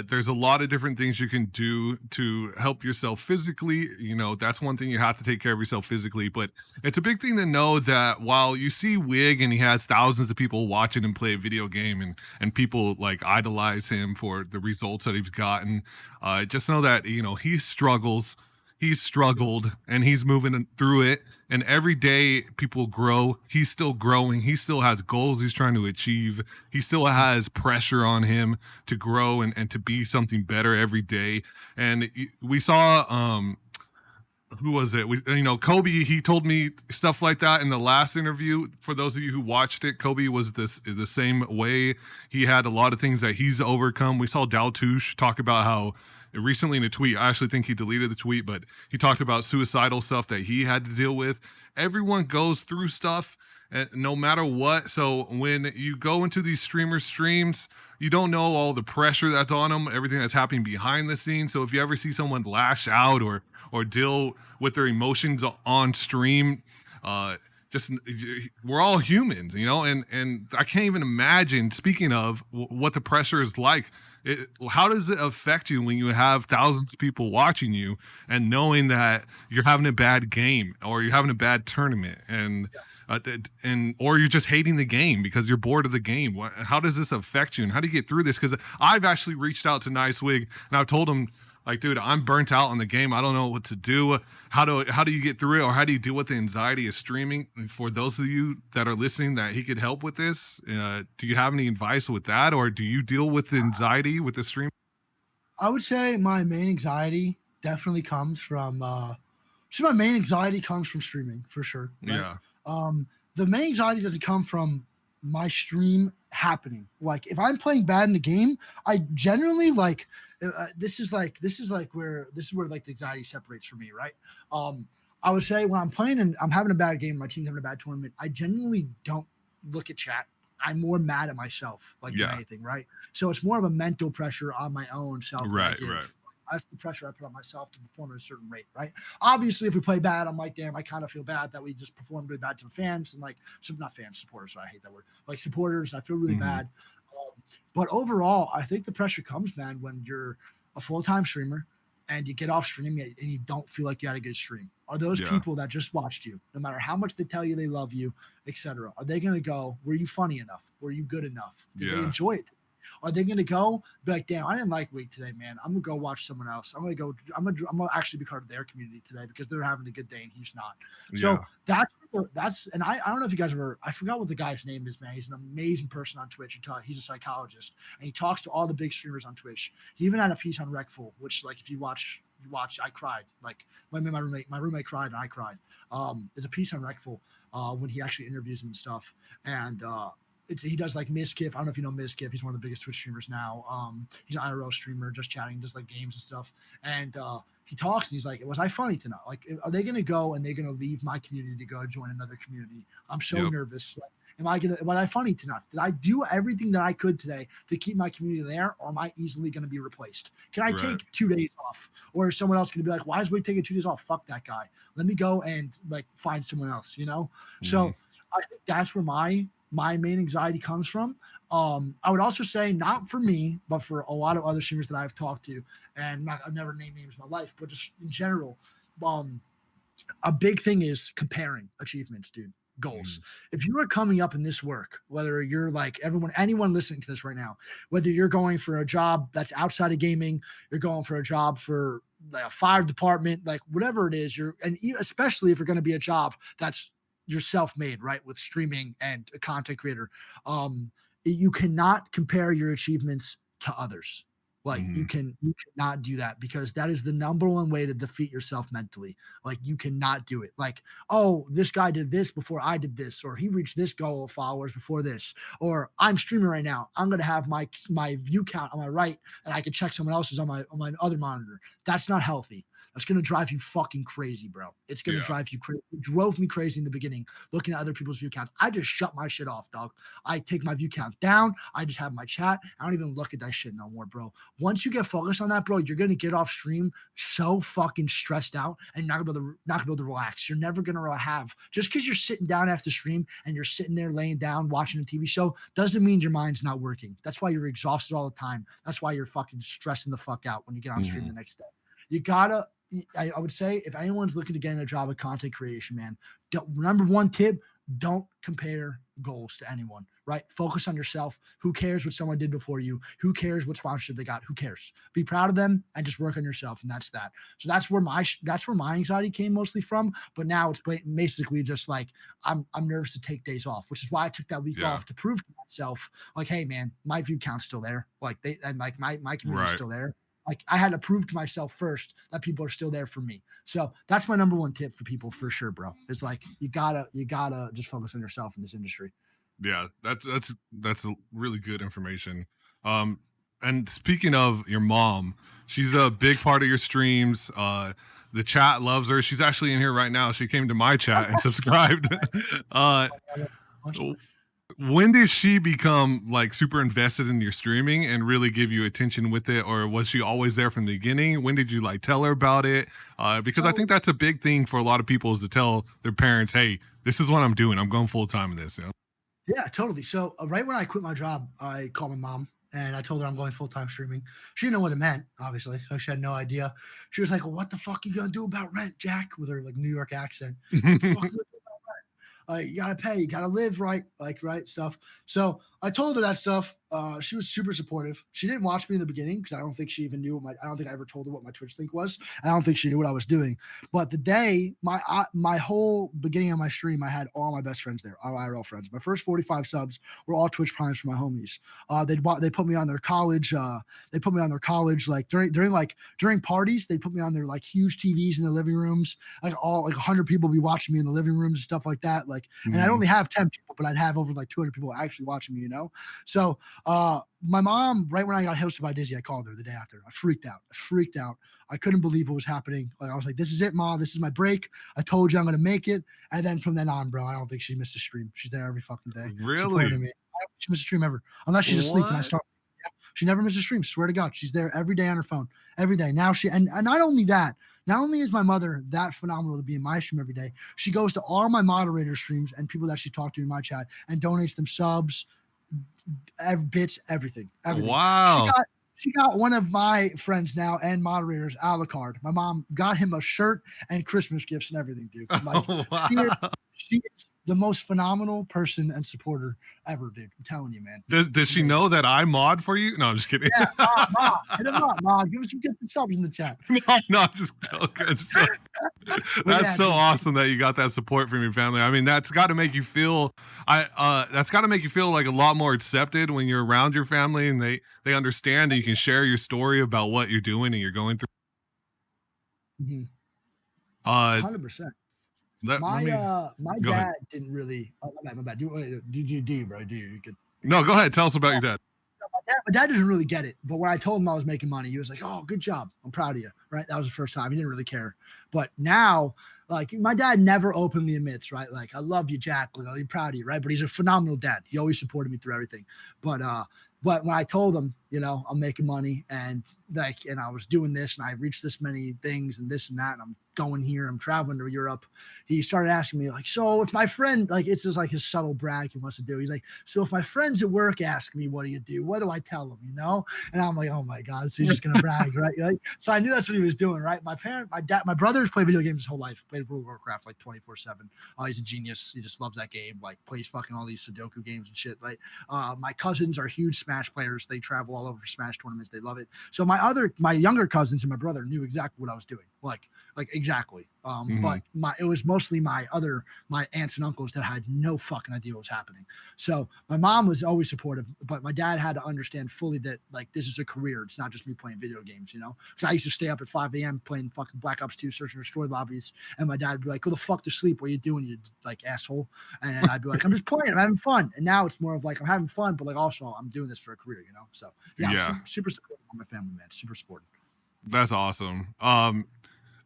There's a lot of different things you can do to help yourself physically. You know, that's one thing you have to take care of yourself physically. But it's a big thing to know that while you see Wig and he has thousands of people watching him play a video game and people like idolize him for the results that he's gotten, just know that you know he struggles. He's struggled and he's moving through it. And every day people grow. He's still growing. He still has goals he's trying to achieve. He still has pressure on him to grow and to be something better every day. And we saw who was it? Kobe, he told me stuff like that in the last interview. For those of you who watched it, Kobe was the same way. He had a lot of things that he's overcome. We saw Daltouche talk about how recently in a tweet, I actually think he deleted the tweet, but he talked about suicidal stuff that he had to deal with. Everyone goes through stuff no matter what. So when you go into these streams, you don't know all the pressure that's on them, everything that's happening behind the scenes. So if you ever see someone lash out or deal with their emotions on stream, just we're all humans, you know, and I can't even imagine. Speaking of what the pressure is like, how does it affect you when you have thousands of people watching you and knowing that you're having a bad game or you're having a bad tournament and or you're just hating the game because you're bored of the game? How does this affect you and how do you get through this? Because I've actually reached out to NiceWig and I've told him, like, dude, I'm burnt out on the game. I don't know what to do. How do you get through it, or how do you deal with the anxiety of streaming? And for those of you that are listening, that he could help with this, do you have any advice with that, or do you deal with the anxiety with the stream? I would say my main anxiety definitely comes from. My main anxiety comes from streaming for sure. Right? Yeah. The main anxiety doesn't come from my stream happening. Like if I'm playing bad in the game, I generally like. This is where like the anxiety separates for me, right? I would say when I'm playing and I'm having a bad game, my team's having a bad tournament, I genuinely don't look at chat. I'm more mad at myself, like than anything, right? So it's more of a mental pressure on my own self. Right. That's the pressure I put on myself to perform at a certain rate, right? Obviously, if we play bad, I'm like, damn, I kind of feel bad that we just performed really bad to the fans and like, not fans, supporters. So I hate that word. Like supporters, I feel really bad. But overall, I think the pressure comes, man, when you're a full-time streamer and you get off stream and you don't feel like you had a good stream. Are those people that just watched you, no matter how much they tell you they love you, etc., are they going to go, were you funny enough? Were you good enough? Did they enjoy it? Are they going to go be like, damn, I didn't like Wig today, man. I'm going to go watch someone else. I'm going to actually be part of their community today because they're having a good day and he's not. So that's, and I don't know if you guys ever, I forgot what the guy's name is, man. He's an amazing person on Twitch. He's a psychologist and he talks to all the big streamers on Twitch. He even had a piece on Recful, which like, if you watch, I cried. Like my roommate cried and I cried. There's a piece on Recful when he actually interviews him and stuff. And, he does like Miskiff. I don't know if you know Miskiff. He's one of the biggest Twitch streamers now. He's an IRL streamer, just chatting, just like games and stuff. And he talks and he's like, was I funny tonight? Like, are they going to go and they're going to leave my community to go join another community? I'm so nervous. Like, was I funny tonight? Did I do everything that I could today to keep my community there? Or am I easily going to be replaced? Can I take 2 days off? Or is someone else going to be like, why is Wig taking 2 days off? Fuck that guy. Let me go and like find someone else, you know? So I think that's where my main anxiety comes from. I would also say not for me, but for a lot of other streamers that I've talked to, and I've never named names in my life, but just in general, a big thing is comparing achievements, dude. Goals. If you are coming up in this work, whether you're like anyone listening to this right now, whether you're going for a job that's outside of gaming, you're going for a job for like a fire department, like whatever it is, especially if you're going to be a job that's you're self-made, right? With streaming and a content creator. You cannot compare your achievements to others. Like you cannot do that because that is the number one way to defeat yourself mentally. Like you cannot do it. Like, oh, this guy did this before I did this, or he reached this goal of followers before this, or I'm streaming right now. I'm going to have my view count on my right and I can check someone else's on my other monitor. That's not healthy. That's going to drive you fucking crazy, bro. It's going to drive you crazy. It drove me crazy in the beginning looking at other people's view counts. I just shut my shit off, dog. I take my view count down. I just have my chat. I don't even look at that shit no more, bro. Once you get focused on that, bro, you're going to get off stream so fucking stressed out and not gonna be able to relax. You're never going to have, just because you're sitting down after stream and you're sitting there laying down watching a TV show doesn't mean your mind's not working. That's why you're exhausted all the time. That's why you're fucking stressing the fuck out when you get on stream the next day. You gotta, I would say, if anyone's looking to get in a job of content creation, man, number one tip, don't compare goals to anyone, right? Focus on yourself. Who cares what someone did before you? Who cares what sponsorship they got? Who cares? Be proud of them and just work on yourself. And that's that. So that's where my anxiety came mostly from. But now it's basically just like, I'm nervous to take days off, which is why I took that week off to prove to myself, like, hey man, my view count's still there. Like my community's still there. Like I had to prove to myself first that people are still there for me. So that's my number one tip for people for sure, bro. It's like you gotta just focus on yourself in this industry. Yeah, that's really good information. And speaking of your mom, she's a big part of your streams. The chat loves her. She's actually in here right now. She came to my chat and subscribed. When did she become like super invested in your streaming and really give you attention with it? Or was she always there from the beginning? When did you like tell her about it? Because I think that's a big thing for a lot of people is to tell their parents, hey, this is what I'm doing. I'm going full time in this. You know? Yeah, totally. So right when I quit my job, I called my mom and I told her I'm going full-time streaming. She didn't know what it meant, obviously. So she had no idea. She was like, well, what the fuck are you going to do about rent, Jack? With her like New York accent. What the fuck are you gonna do about rent? You gotta pay, you gotta live right, like right stuff. So I told her that stuff. She was super supportive. She didn't watch me in the beginning because I don't think she even knew I don't think I ever told her what my Twitch link was. I don't think she knew what I was doing. But the day my whole beginning of my stream, I had all my best friends there, all IRL friends. My first 45 subs were all Twitch primes for my homies. They put me on their college. They put me on their college like during parties. They put me on their like huge TVs in their living rooms. Like 100 people be watching me in the living rooms and stuff like that. Like, and I'd only have 10 people, but I'd have over like 200 people actually watching me. You know, so. My mom, right when I got hosted by Dizzy, I called her the day after. I freaked out. I couldn't believe what was happening. Like I was like, this is it, Mom. This is my break. I told you I'm going to make it. And then from then on, bro, I don't think she missed a stream. She's there every fucking day. Really? Me. I don't think she missed a stream ever. Unless she's asleep and I start. Yeah, she never misses a stream. Swear to God. She's there every day on her phone. Every day. Now and not only that, not only is my mother that phenomenal to be in my stream every day, she goes to all my moderator streams and people that she talked to in my chat and donates them subs, bits, everything. Wow. She got one of my friends now and moderators, Alucard. My mom got him a shirt and Christmas gifts and everything, dude. Like, wow. She is the most phenomenal person and supporter ever, dude. I'm telling you, man. Does she know that I mod for you? No, I'm just kidding. Yeah, Ma, hit him up, Ma. Give us some good subs in the chat. No, I'm just joking. That's so awesome that you got that support from your family. I mean, that's got to make you feel. That's got to make you feel like a lot more accepted when you're around your family and they understand and you can share your story about what you're doing and you're going through. 100%. My dad didn't really. Oh, my bad. Do you, bro? Do you could? No, go ahead. Tell us about your dad. My dad doesn't really get it, but when I told him I was making money, he was like, "Oh, good job. I'm proud of you." Right? That was the first time. He didn't really care. But now, like, my dad never openly admits, right? Like, I love you, Jack. Like, I'm proud of you, right? But he's a phenomenal dad. He always supported me through everything. But when I told him, you know, I'm making money and I was doing this and I reached this many things and this and that, and I'm going here, I'm traveling to Europe. He started asking me like, so if my friend, like, it's just like his subtle brag he wants to do. He's like, so if my friends at work ask me, what do you do? What do I tell them? You know? And I'm like, oh my God, so he's just going to brag, right? So I knew that's what he was doing, right? My brothers play video games his whole life, played World of Warcraft like 24/7. He's a genius. He just loves that game, like plays fucking all these Sudoku games and shit, right? My cousins are huge Smash players. They travel all over for Smash tournaments. They love it. So my younger cousins and my brother knew exactly what I was doing. Like exactly. But it was mostly my aunts and uncles that had no fucking idea what was happening. So my mom was always supportive, but my dad had to understand fully that like this is a career. It's not just me playing video games, you know? Because I used to stay up at 5 a.m. playing fucking Black Ops 2 search and destroy lobbies, and my dad would be like, "Go the fuck to sleep. What are you doing, you like asshole?" And I'd be like, "I'm just playing. I'm having fun." And now it's more of like I'm having fun, but like also I'm doing this for a career, you know? So yeah. I'm super supportive of my family, man. Super supportive. That's awesome.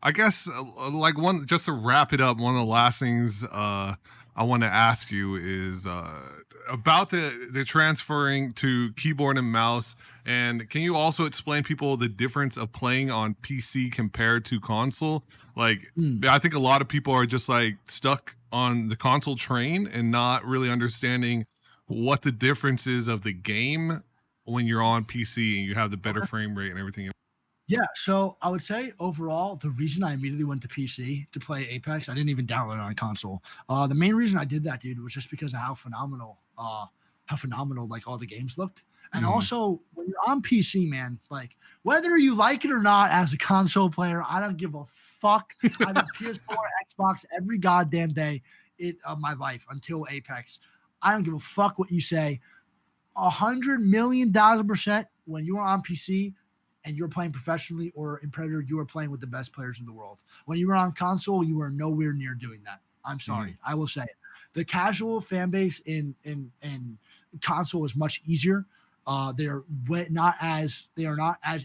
I guess like one just to wrap it up, one of the last things I want to ask you is about the transferring to keyboard and mouse. And can you also explain people the difference of playing on PC compared to console? Like, Hmm. I think a lot of people are just like stuck on the console train and not really understanding what the difference is of the game when you're on PC and you have the better frame rate and everything. Yeah, so I would say overall, the reason I immediately went to PC to play Apex, I didn't even download it on console. The main reason I did that, dude, was just because of how phenomenal like all the games looked, and Mhm. also when you're on PC, man, like whether you like it or not, as a console player, I don't give a fuck. I've had PS4, Xbox every goddamn day of my life until Apex. I don't give a fuck what you say. 100,000,000% when you are on PC and you're playing professionally or in Predator, you are playing with the best players in the world. When you are on console, you are nowhere near doing that. I'm Mhm. sorry. I will say it. The casual fan base in console is much easier. They are not as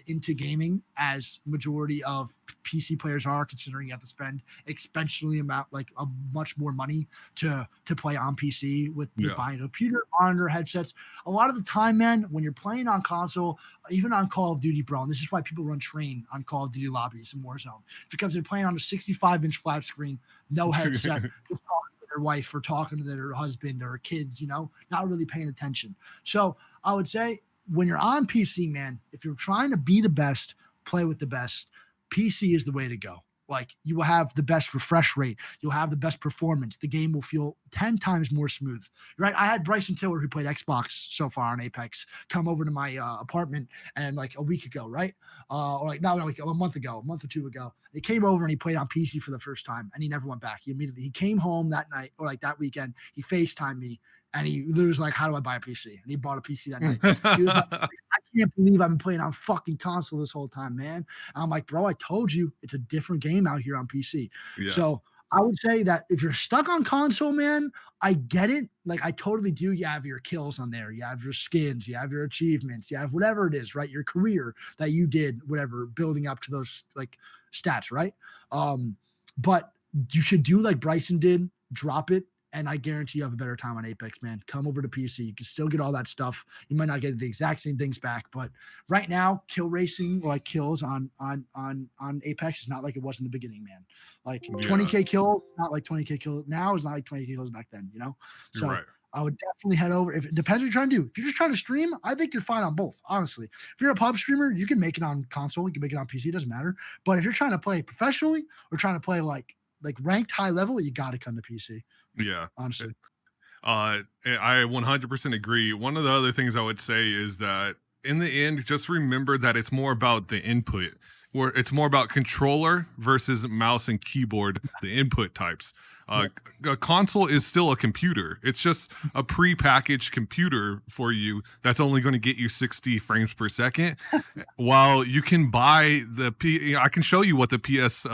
into gaming as majority of PC players are, considering you have to spend especially amount like a much more money to play on PC with Yeah. buying a computer, monitor, headsets. A lot of the time, man, when you're playing on console, even on Call of Duty, bro, and this is why people run train on Call of Duty lobbies in Warzone, because they're playing on a 65-inch flat screen, no headset, just talking to their wife or talking to their husband or kids, not really paying attention. So I would say when you're on PC, man, if you're trying to be the best, play with the best, PC is the way to go. Like you will have the best refresh rate, you'll have the best performance. The game will feel 10 times more smooth. Right? I had Bryson Tiller, who played Xbox so far on Apex, come over to my apartment and like a week ago, right? Or like no, like a month ago, a month or two ago. He came over and he played on PC for the first time, and he never went back. He came home that night or like that weekend. He FaceTimed me, and he literally was like, "How do I buy a PC?" And he bought a PC that night. He was like, "I can't believe I've been playing on fucking console this whole time, man." And I'm like, "Bro, I told you it's a different game out here on PC." Yeah. So I would say that if you're stuck on console, man, I get it. Like I totally do. You have your kills on there. You have your skins. You have your achievements. You have whatever it is, right? Your career that you did, whatever, building up to those like stats, right? But you should do like Bryson did, drop it, and I guarantee you have a better time on Apex, man. Come over to PC. You can still get all that stuff. You might not get the exact same things back, but right now, kill racing or like kills on Apex is not like it was in the beginning, man. Like Yeah. 20k kills, not like 20k kills now is not like 20k kills back then. You're So right. I would definitely head over. If it depends what you're trying to do. If you're just trying to stream, I think you're fine on both. Honestly, if you're a pub streamer, you can make it on console, you can make it on PC. It doesn't matter. But if you're trying to play professionally or trying to play like ranked high level, you got to come to PC. Yeah. Honestly. I 100% agree. One of the other things I would say is that in the end, just remember that it's more about the input, where it's more about controller versus mouse and keyboard, the input types. Yep. A console is still a computer. It's just a pre-packaged computer for you that's only going to get you 60 frames per second. While you can buy I can show you what the PS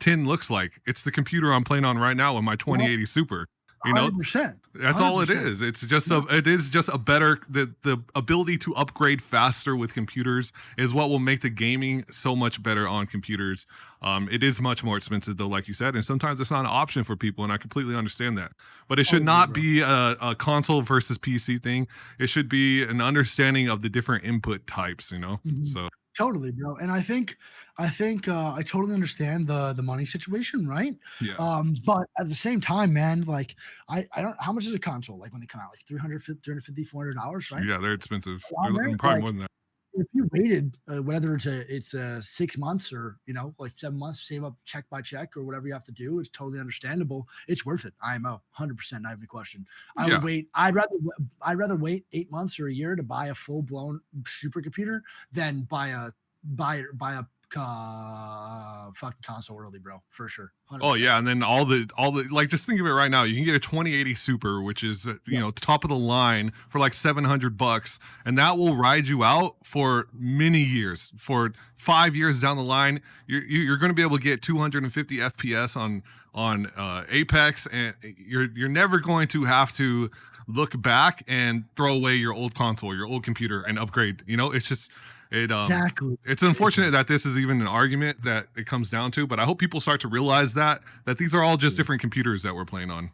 10 looks like. It's the computer I'm playing on right now with my 2080 Super. You know, 100%. that's all it 100%. is. It's just Yeah. it is just a better the ability to upgrade faster with computers is what will make the gaming so much better on computers. It is much more expensive though, like you said, and sometimes it's not an option for people, and I completely understand that. But it should Totally, not bro. be a console versus PC thing. It should be an understanding of the different input types. Mhm. So Totally, bro. And I think I totally understand the money situation, right? yeah, But at the same time, man, like I don't how much is a console like when they come out? Like 350 $400, right? yeah, they're expensive. On there, Probably more like than that. if you waited, whether it's 6 months or like 7 months, save up check by check or whatever you have to do, it's totally understandable. It's worth it. IMO, 100%, not even a question. I would Yeah. wait. I'd rather wait 8 months or a year to buy a full blown supercomputer than buy a fucking console early, bro. For sure, Oh 100%. yeah, and then all the like just think of it right now. You can get a 2080 Super, which is Yeah, top of the line for like $700, and that will ride you out for many years. For 5 years down the line, you're going to be able to get 250 FPS on Apex, and you're never going to have to look back and throw away your old console, your old computer, and upgrade. It's just Exactly. It's unfortunate that this is even an argument that it comes down to, but I hope people start to realize that these are all just different computers that we're playing on.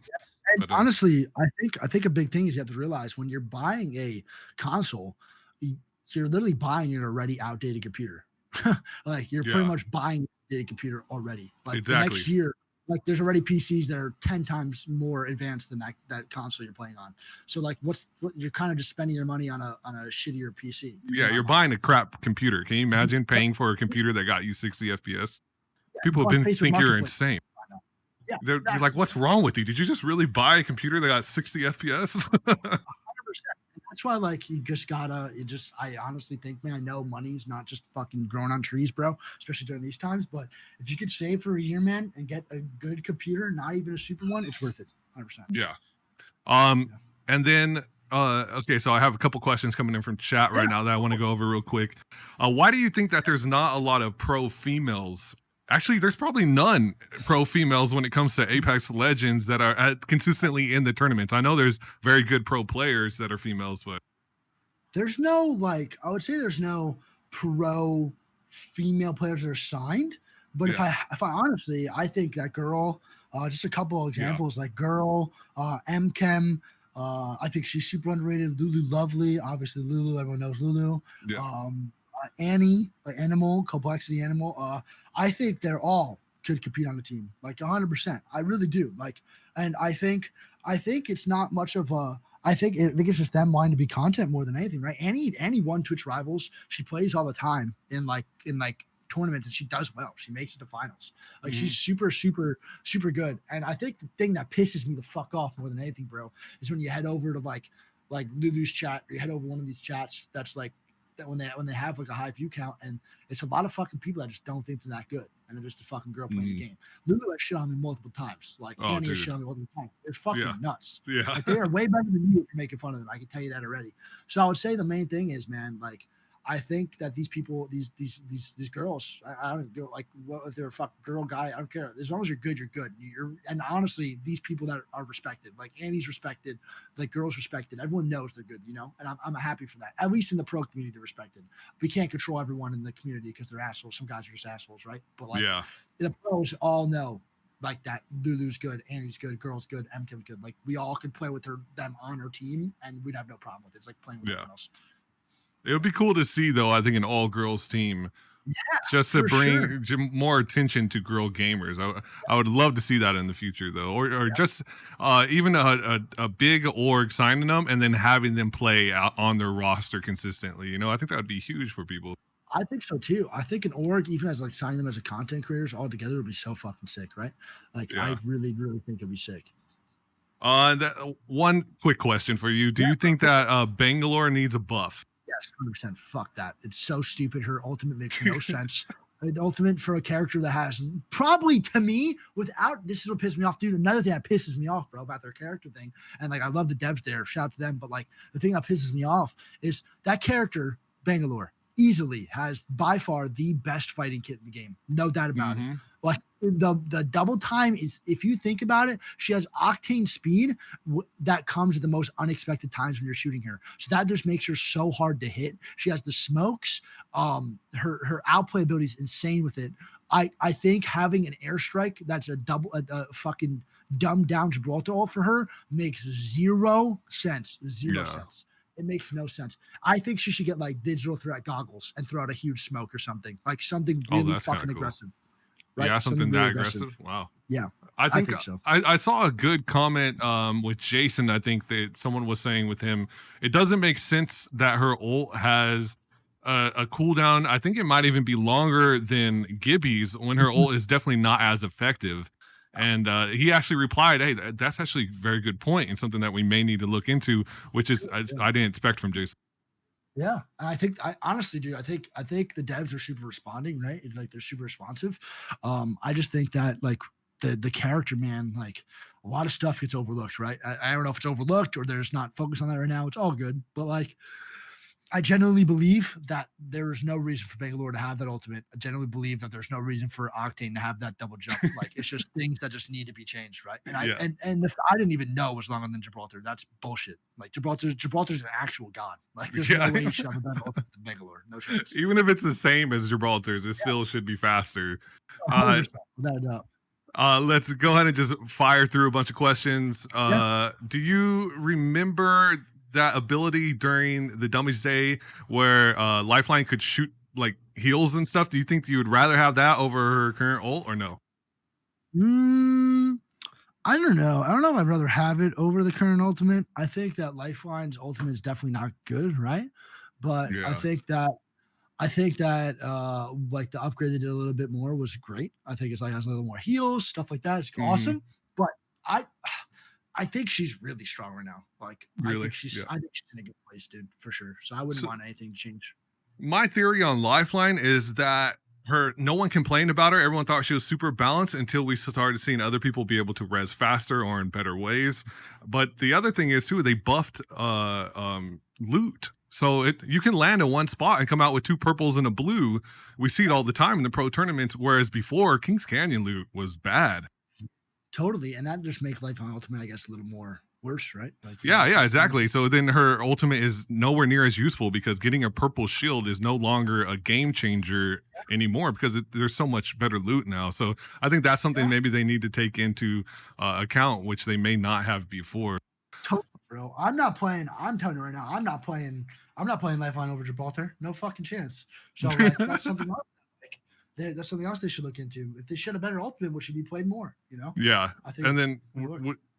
And But honestly, I think a big thing is you have to realize when you're buying a console, you're literally buying an already outdated computer. Like you're pretty yeah, much buying an outdated computer already. Like the exactly. next year, like there's already PCs that are 10 times more advanced than that console you're playing on. So like what you're kind of just spending your money on a shittier PC. Yeah, you're buying a crap computer. Can you imagine paying for a computer that got you 60 FPS? People have On been Facebook think you're Marketplace. insane. Yeah, You're exactly. like, what's wrong with you? Did you just really buy a computer that got 60 FPS? 100%. That's why, like, I honestly think, man, I know money's not just fucking growing on trees, bro, especially during these times. But if you could save for a year, man, and get a good computer, not even a super one, it's worth it. 100%. Yeah. Yeah. And then okay, so I have a couple questions coming in from chat right now that I want to go over real quick. Why do you think that there's not a lot of pro females? Actually, there's probably none pro females when it comes to Apex Legends that are consistently in the tournaments. I know there's very good pro players that are females, but There's no, like, I would say there's no pro female players that are signed. But yeah, if I honestly, I think that girl, just a couple of yeah, examples, like girl, M-Chem, I think she's super underrated. Lulu Lovely, obviously Lulu, everyone knows Lulu. yeah, Annie, like Animal, Complexity Animal. I think they're all could compete on the team, like 100%. I really do. Like, and I think it's not much of a. I think it's just them wanting to be content more than anything, right? Annie won Twitch Rivals. She plays all the time in tournaments, and she does well. She makes it to finals. Like she's super, super, super good. And I think the thing that pisses me the fuck off more than anything, bro, is when you head over to like Lulu's chat, or you head over one of these chats that's like that when they have like a high view count, and it's a lot of fucking people that just don't think they're that good, and they're just a fucking girl playing the game. Lulu has shit on me multiple times. Like Annie has shit on me multiple times. They're fucking nuts. yeah. Like they are way better than you if you're making fun of them. I can tell you that already. So I would say the main thing is, man, like I think that these people, these girls, I don't go like if they're a fuck girl, guy, I don't care. As long as you're good, you're good. And honestly, these people that are respected, like Annie's respected, like girls respected. Everyone knows they're good, you know. And I'm happy for that. At least in the pro community, they're respected. We can't control everyone in the community because they're assholes. Some guys are just assholes, right? But like the pros all know. Like that, Lulu's good, Annie's good, girl's good, M-Kim's good. Like we all could play with them on our team, and we'd have no problem with it. It's like playing with everyone else. It would be cool to see, though, I think, an all-girls team, just to bring more attention to girl gamers. I would love to see that in the future, though, or just even a big org signing them and then having them play out on their roster consistently. You know, I think that would be huge for people. I think so too. I think an org, even as like signing them as a content creators all together, would be so fucking sick, right? Like I really, really think it'd be sick. One quick question for you: do you think that Bangalore needs a buff? Yes, 100%. Fuck that. It's so stupid. Her ultimate makes no sense. The ultimate for a character that has probably, to me, without, this is what pisses me off, dude. Another thing that pisses me off, bro, about their character thing, and like I love the devs there, shout out to them, but like the thing that pisses me off is that character, Bangalore, easily has by far the best fighting kit in the game. No doubt about it. Like the double time is, if you think about it, she has octane speed that comes at the most unexpected times when you're shooting her. So that just makes her so hard to hit. She has the smokes. Her outplay ability is insane with it. I think having an airstrike that's a fucking dumbed down Gibraltar ult for her makes zero sense. Zero sense. It makes no sense. I think she should get like digital threat goggles and throw out a huge smoke or something, like something really fucking aggressive. Right? Yeah, something that aggressive. Wow. Yeah, I think so. I saw a good comment with Jason. I think that someone was saying with him, it doesn't make sense that her ult has a cooldown. I think it might even be longer than Gibby's when her ult is definitely not as effective. And he actually replied, hey, that's actually a very good point and something that we may need to look into, which is I didn't expect from Jason. Yeah, and I honestly, dude, I think the devs are super responding, right? It's like they're super responsive. I just think that like the character, man, like a lot of stuff gets overlooked, right? I don't know if it's overlooked or there's not focus on that right now. It's all good, but like I genuinely believe that there is no reason for Bangalore to have that ultimate. I genuinely believe that there's no reason for Octane to have that double jump. Like it's just things that just need to be changed, right? And I Yeah. I didn't even know it was longer than Gibraltar. That's bullshit. Like Gibraltar's an actual god. Like there's Yeah. no way he should have a better ultimate than Bangalore. No chance. Even if it's the same as Gibraltar's, it still should be faster. 100%, without a doubt. Let's go ahead and just fire through a bunch of questions. Do you remember that ability during the Dummies Day where Lifeline could shoot like heals and stuff? Do you think you would rather have that over her current ult or no? I don't know. I don't know if I'd rather have it over the current ultimate. I think that Lifeline's ultimate is definitely not good, right? But Yeah. I think that like the upgrade they did a little bit more was great. I think it's like has a little more heals, stuff like that. It's awesome. But I think she's really strong right now. Like Really? I think she's in a good place, dude, for sure. So I wouldn't want anything to change. My theory on Lifeline is that no one complained about her. Everyone thought she was super balanced until we started seeing other people be able to res faster or in better ways. But the other thing is too, they buffed loot. So you can land in one spot and come out with 2 purples and a blue. We see it all the time in the pro tournaments, whereas before Kings Canyon loot was bad. Totally. And that just makes Lifeline Ultimate, I guess, a little more worse, right? Like, yeah, exactly. So then her ultimate is nowhere near as useful because getting a purple shield is no longer a game changer anymore because there's so much better loot now. So I think that's something maybe they need to take into account, which they may not have before. Totally, bro. I'm telling you right now, I'm not playing Lifeline over Gibraltar. No fucking chance. So like, that's something else. That's something else they should look into. If they should have better ultimate, what should be played more, you know? Yeah. I think and then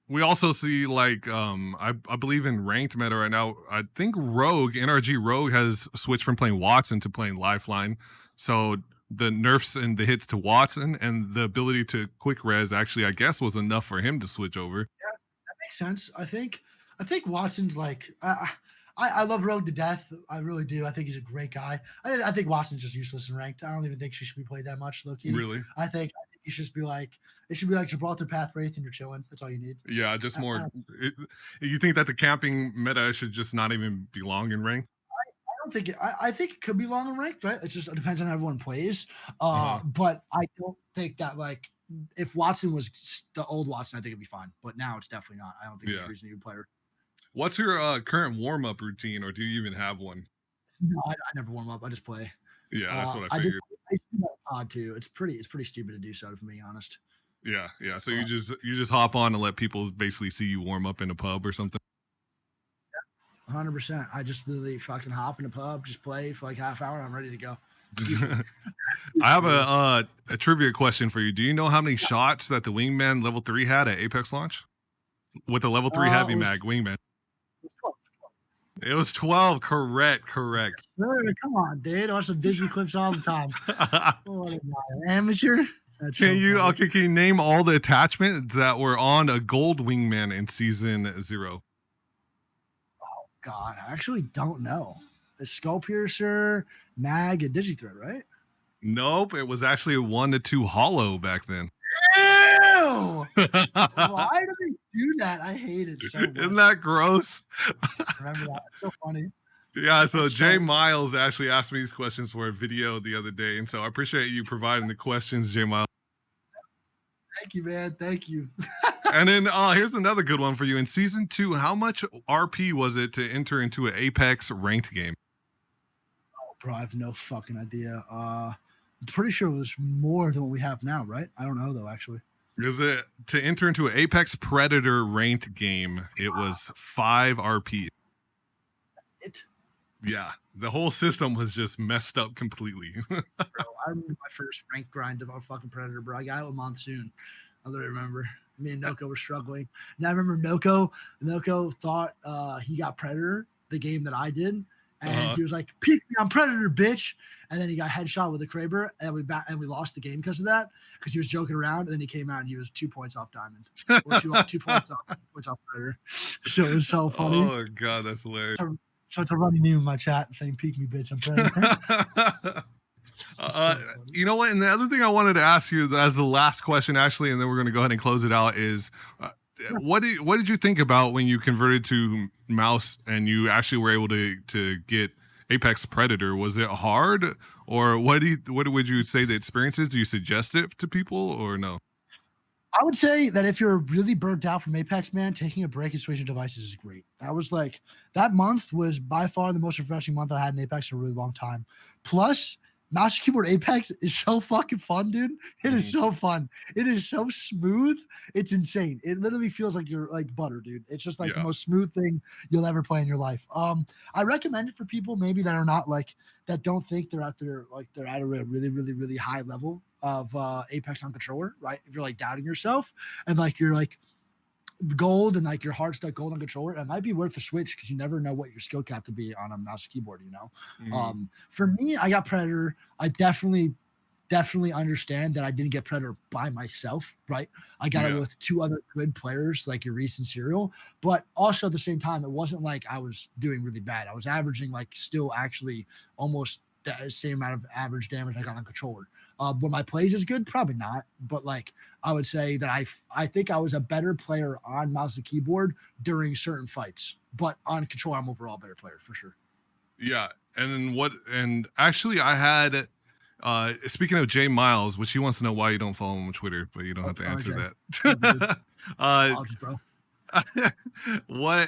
we also see like I believe in ranked meta right now. I think NRG Rogue has switched from playing Watson to playing Lifeline. So the nerfs and the hits to Watson and the ability to quick res actually, I guess, was enough for him to switch over. Yeah, that makes sense. I think Watson's like I love Rogue to death. I really do. I think he's a great guy. I think Watson's just useless and ranked. I don't even think she should be played that much, low-key. Really? I think you should just be like, it should be like Gibraltar Path Wraith and you're chilling. That's all you need. Yeah, just more. You think that the camping meta should just not even belong in rank? I don't think I think it could be long and ranked, right? It just depends on how everyone plays. But I don't think that like if Watson was the old Watson, I think it'd be fine. But now it's definitely not. I don't think there's a reason you would play her. What's your current warm-up routine, or do you even have one? No, I never warm up. I just play. Yeah, that's what I figured. I do that pod too. It's pretty stupid to do so, if I'm being honest. Yeah. So you just hop on and let people basically see you warm up in a pub or something. 100%. I just literally fucking hop in a pub, just play for like half hour, and I'm ready to go. I have a trivia question for you. Do you know how many shots that the Wingman level 3 had at Apex launch with the level 3 heavy mag Wingman? It was 12. Correct. Come on, dude. I watch the Disney clips all the time. What am I, an amateur? Can you name all the attachments that were on a gold Wingman in season 0? Oh God, I actually don't know. A Skull Piercer, mag, and Digithread, right? Nope, it was actually a 1 to 2 hollow back then. Ew! Why do they do that? I hate it so much. Isn't that gross? Remember that? It's so funny. Yeah, so Jay Miles actually asked me these questions for a video the other day, and so I appreciate you providing the questions, Jay Miles. Thank you, man. Thank you. And then here's another good one for you. In season 2, how much RP was it to enter into an Apex ranked game? Oh, bro, I have no fucking idea. I'm pretty sure it was more than what we have now, right? I don't know though, actually. Is it to enter into an Apex Predator ranked game? It was 5 RP. That's it. Yeah, the whole system was just messed up completely. Bro, I remember my first rank grind of our fucking Predator, bro. I got it with Monsoon. I literally remember me and Noko were struggling. And I remember Noko thought he got Predator, the game that I did. And he was like, "Peek me on Predator, bitch!" And then he got headshot with a Kraber, and we lost the game because of that. Because he was joking around, and then he came out and he was 2 points off Diamond, or 2 points off Predator. So it was so funny. Oh God, that's hilarious. So it's a running meme in my chat saying, "Peek me, bitch, I'm Predator." You know what? And the other thing I wanted to ask you as the last question, actually, and then we're going to go ahead and close it out, is what did you think about when you converted to mouse and you actually were able to get Apex Predator. Was it hard, or what would you say the experience is? Do you suggest it to people or no? I would say that if you're really burnt out from Apex, man, taking a break and switching devices is great. That month was by far the most refreshing month I had in Apex in a really long time. Plus, mouse and keyboard Apex is so fucking fun, dude. It is so fun. It is so smooth. It's insane. It literally feels like you're like butter, dude. It's just like the most smooth thing you'll ever play in your life. I recommend it for people maybe that are not like that don't think they're at a really, really, really high level of Apex on controller, right? If you're like doubting yourself and like you're like gold and like your heart's like gold on controller, it might be worth the switch because you never know what your skill cap could be on a mouse and keyboard, you know. For me, I got Predator. I definitely understand that I didn't get Predator by myself, right? I got it with two other good players like Reese and Serial, but also at the same time, it wasn't like I was doing really bad. I was averaging like still actually almost the same amount of average damage I got on controller. Were my plays as good? Probably not. But like I would say that I think I was a better player on mouse and keyboard during certain fights. But on control, I'm overall a better player for sure. Yeah. And actually I had speaking of Jay Miles, which he wants to know why you don't follow him on Twitter, but you don't have to answer that. Bro. What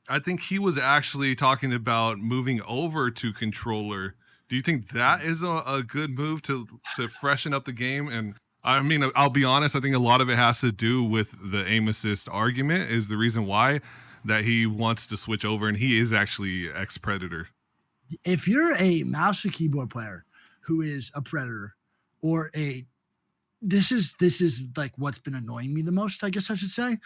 I think he was actually talking about moving over to controller. Do you think that is a good move to freshen up the game? And I mean, I'll be honest, I think a lot of it has to do with the AimAssist argument is the reason why that he wants to switch over, and he is actually ex-Predator. If you're a mouse and keyboard player who is a Predator or this is like what's been annoying me the most, I guess I should say.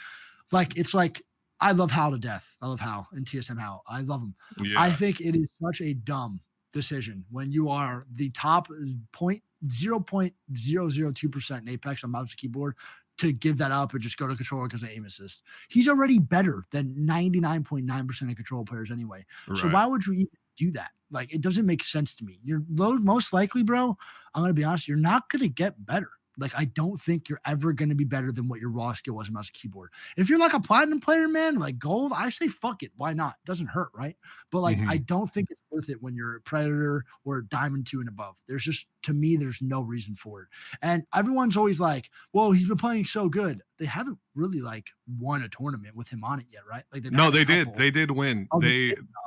Like, it's like, I love Hal to death. I love Hal and TSM Hal. I love him. Yeah. I think it is such a dumb decision when you are the top 0.002% in Apex on mouse and keyboard to give that up and just go to controller because of aim assist. He's already better than 99.9% of control players anyway. Right. So why would you even do that? Like, it doesn't make sense to me. You're most likely, bro, I'm going to be honest, you're not going to get better. Like, I don't think you're ever going to be better than what your raw skill was in mouse and keyboard. If you're like a platinum player, man, like gold, I say fuck it. Why not? It doesn't hurt, right? But like, I don't think it's worth it when you're a Predator or Diamond 2 and above. There's just, to me, there's no reason for it. And everyone's always like, well, he's been playing so good. They haven't really like won a tournament with him on it yet, right? Like, no, they did. They did win. Oh,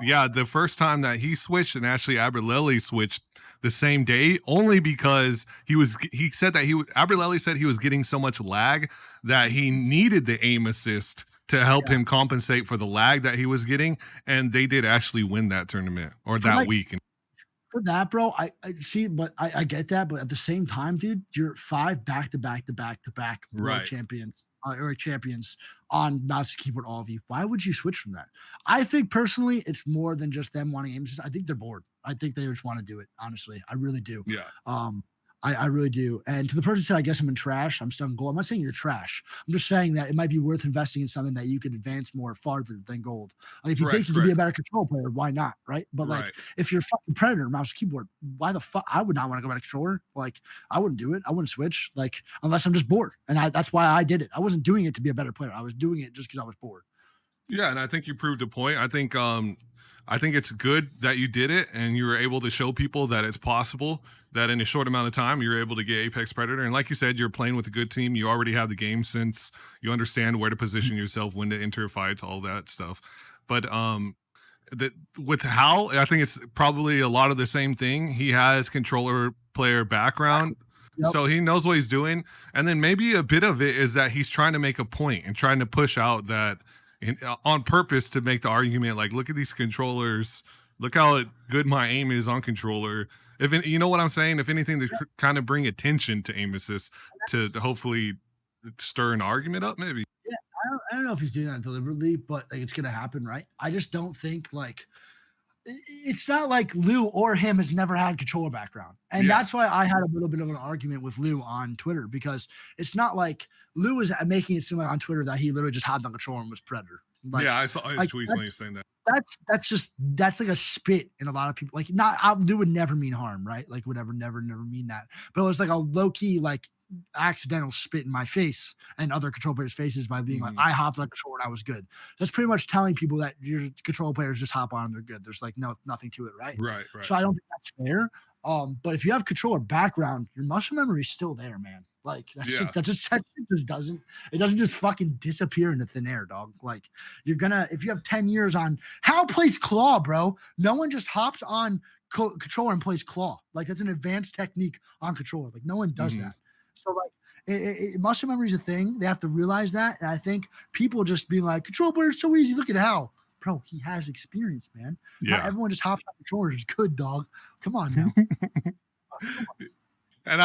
yeah, the first time that he switched and actually Abreleli switched the same day, only because he said that Abreleli said he was getting so much lag that he needed the aim assist to help him compensate for the lag that he was getting, and they did actually win that tournament or that week. For that, bro, I see, but I get that, but at the same time, dude, you're 5 back-to-back world champions. Or champions on mouse and keyboard, all of you. Why would you switch from that? I think personally, it's more than just them wanting aims. I think they're bored. I think they just want to do it. Honestly, I really do. Yeah. I really do. And to the person who said, I guess I'm in trash, I'm still in gold. I'm not saying you're trash. I'm just saying that it might be worth investing in something that you could advance more farther than gold. Like, if you think you could be a better control player, why not? Right. But like, if you're fucking Predator, mouse and keyboard, why the fuck? I would not want to go back to controller. Like, I wouldn't do it. I wouldn't switch, like, unless I'm just bored. And that's why I did it. I wasn't doing it to be a better player. I was doing it just because I was bored. Yeah. And I think you proved a point. I think it's good that you did it and you were able to show people that it's possible that in a short amount of time you're able to get Apex Predator. And like you said, you're playing with a good team. You already have the game sense. You understand where to position yourself, when to enter fights, all that stuff. But with Hal, I think it's probably a lot of the same thing. He has controller player background. Yep. So he knows what he's doing. And then maybe a bit of it is that he's trying to make a point and trying to push out that on purpose to make the argument, like, look at these controllers, look how good my aim is on controller. If you know what I'm saying, if anything, to kind of bring attention to aim assist to hopefully stir an argument up, maybe. Yeah, I don't know if he's doing that deliberately, but like, it's gonna happen, right? I just don't think, like, it's not like Lou or him has never had controller background. And that's why I had a little bit of an argument with Lou on Twitter, because it's not like Lou was making it seem like on Twitter that he literally just hopped on controller and was Predator. Like, yeah, I saw his tweets when he's saying that. That's like a spit in a lot of people. Like, Lou would never mean harm, right? Like, would never mean that. But it was like a low key, like, accidental spit in my face and other control players' faces by being like, I hopped on controller and I was good. That's pretty much telling people that your control players just hop on and they're good. There's like nothing to it, right? Right. So I don't think that's fair. But if you have controller background, your muscle memory is still there, man. Like that shit just doesn't just fucking disappear into thin air, dog. Like you're gonna, if you have 10 years on how plays claw, bro, no one just hops on controller and plays claw. Like that's an advanced technique on controller. Like no one does that. So like muscle memory is a thing. They have to realize that. And I think people just being like, control player is so easy. Look at how. Bro, he has experience, man. Yeah. Not everyone just hops on controllers. Good, dog. Come on now. And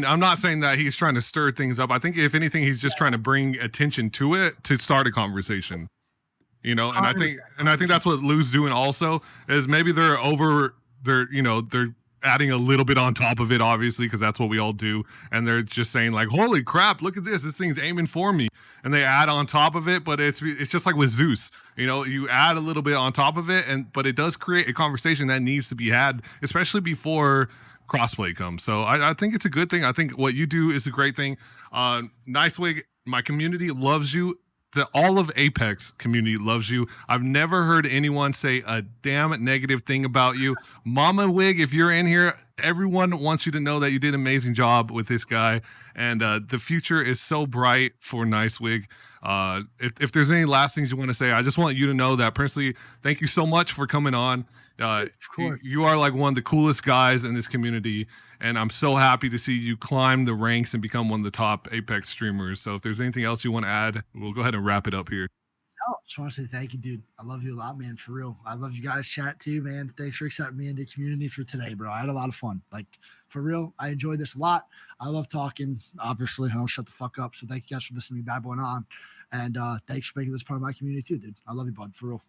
I'm not saying that he's trying to stir things up. I think if anything, he's just trying to bring attention to it to start a conversation. You know, and I think that's what Lou's doing also, is maybe they're adding a little bit on top of it, obviously, because that's what we all do. And they're just saying like, holy crap, look at this thing's aiming for me. And they add on top of it, but it's just like with Zeus, you know, you add a little bit on top of it, but it does create a conversation that needs to be had, especially before crossplay comes. So I think it's a good thing. I think what you do is a great thing. NiceWig, my community loves you. All of Apex community loves you. I've never heard anyone say a damn negative thing about you. Mama Wig, if you're in here, everyone wants you to know that you did an amazing job with this guy. And the future is so bright for NiceWig. If there's any last things you want to say, I just want you to know that personally, thank you so much for coming on. Of course. You are like one of the coolest guys in this community, and I'm so happy to see you climb the ranks and become one of the top Apex streamers. So if there's anything else you want to add, we'll go ahead and wrap it up here. No, just want to say thank you, dude. I love you a lot, man, for real. I love you guys chat too, man. Thanks for accepting me into the community for today, bro. I had a lot of fun. Like, for real, I enjoyed this a lot. I love talking, obviously. I don't shut the fuck up. So thank you guys for listening to me bad boy on. And thanks for making this part of my community too, dude. I love you, bud, for real.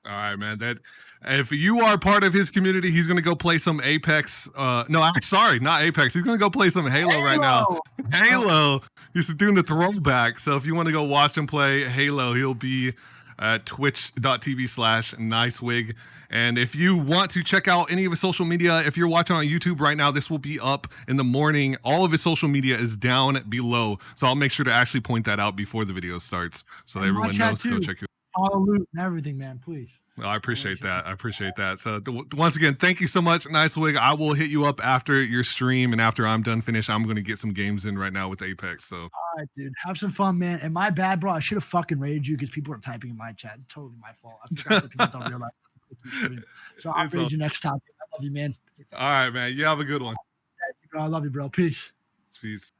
All right, man. That if you are part of his community, he's gonna go play some Apex. No, sorry, not Apex. He's gonna go play some Halo right now. Halo. He's doing the throwback. So if you want to go watch him play Halo, he'll be at twitch.tv/NiceWig. And if you want to check out any of his social media, if you're watching on YouTube right now, this will be up in the morning. All of his social media is down below. So I'll make sure to actually point that out before the video starts, so that everyone knows to go check you. Follow Loot and everything, man, please. Oh, I appreciate that. I appreciate that. So once again, thank you so much, NiceWig. I will hit you up after your stream, and after I'm done finished, I'm going to get some games in right now with Apex. So all right, dude, have some fun, man. And my bad, bro. I should have fucking raided you because people are typing in my chat. It's totally my fault. I forgot that people don't realize. So I'll raid you next time. I love you, man. All right, man. You have a good one. Thank you, bro. I love you, bro. Peace. Peace.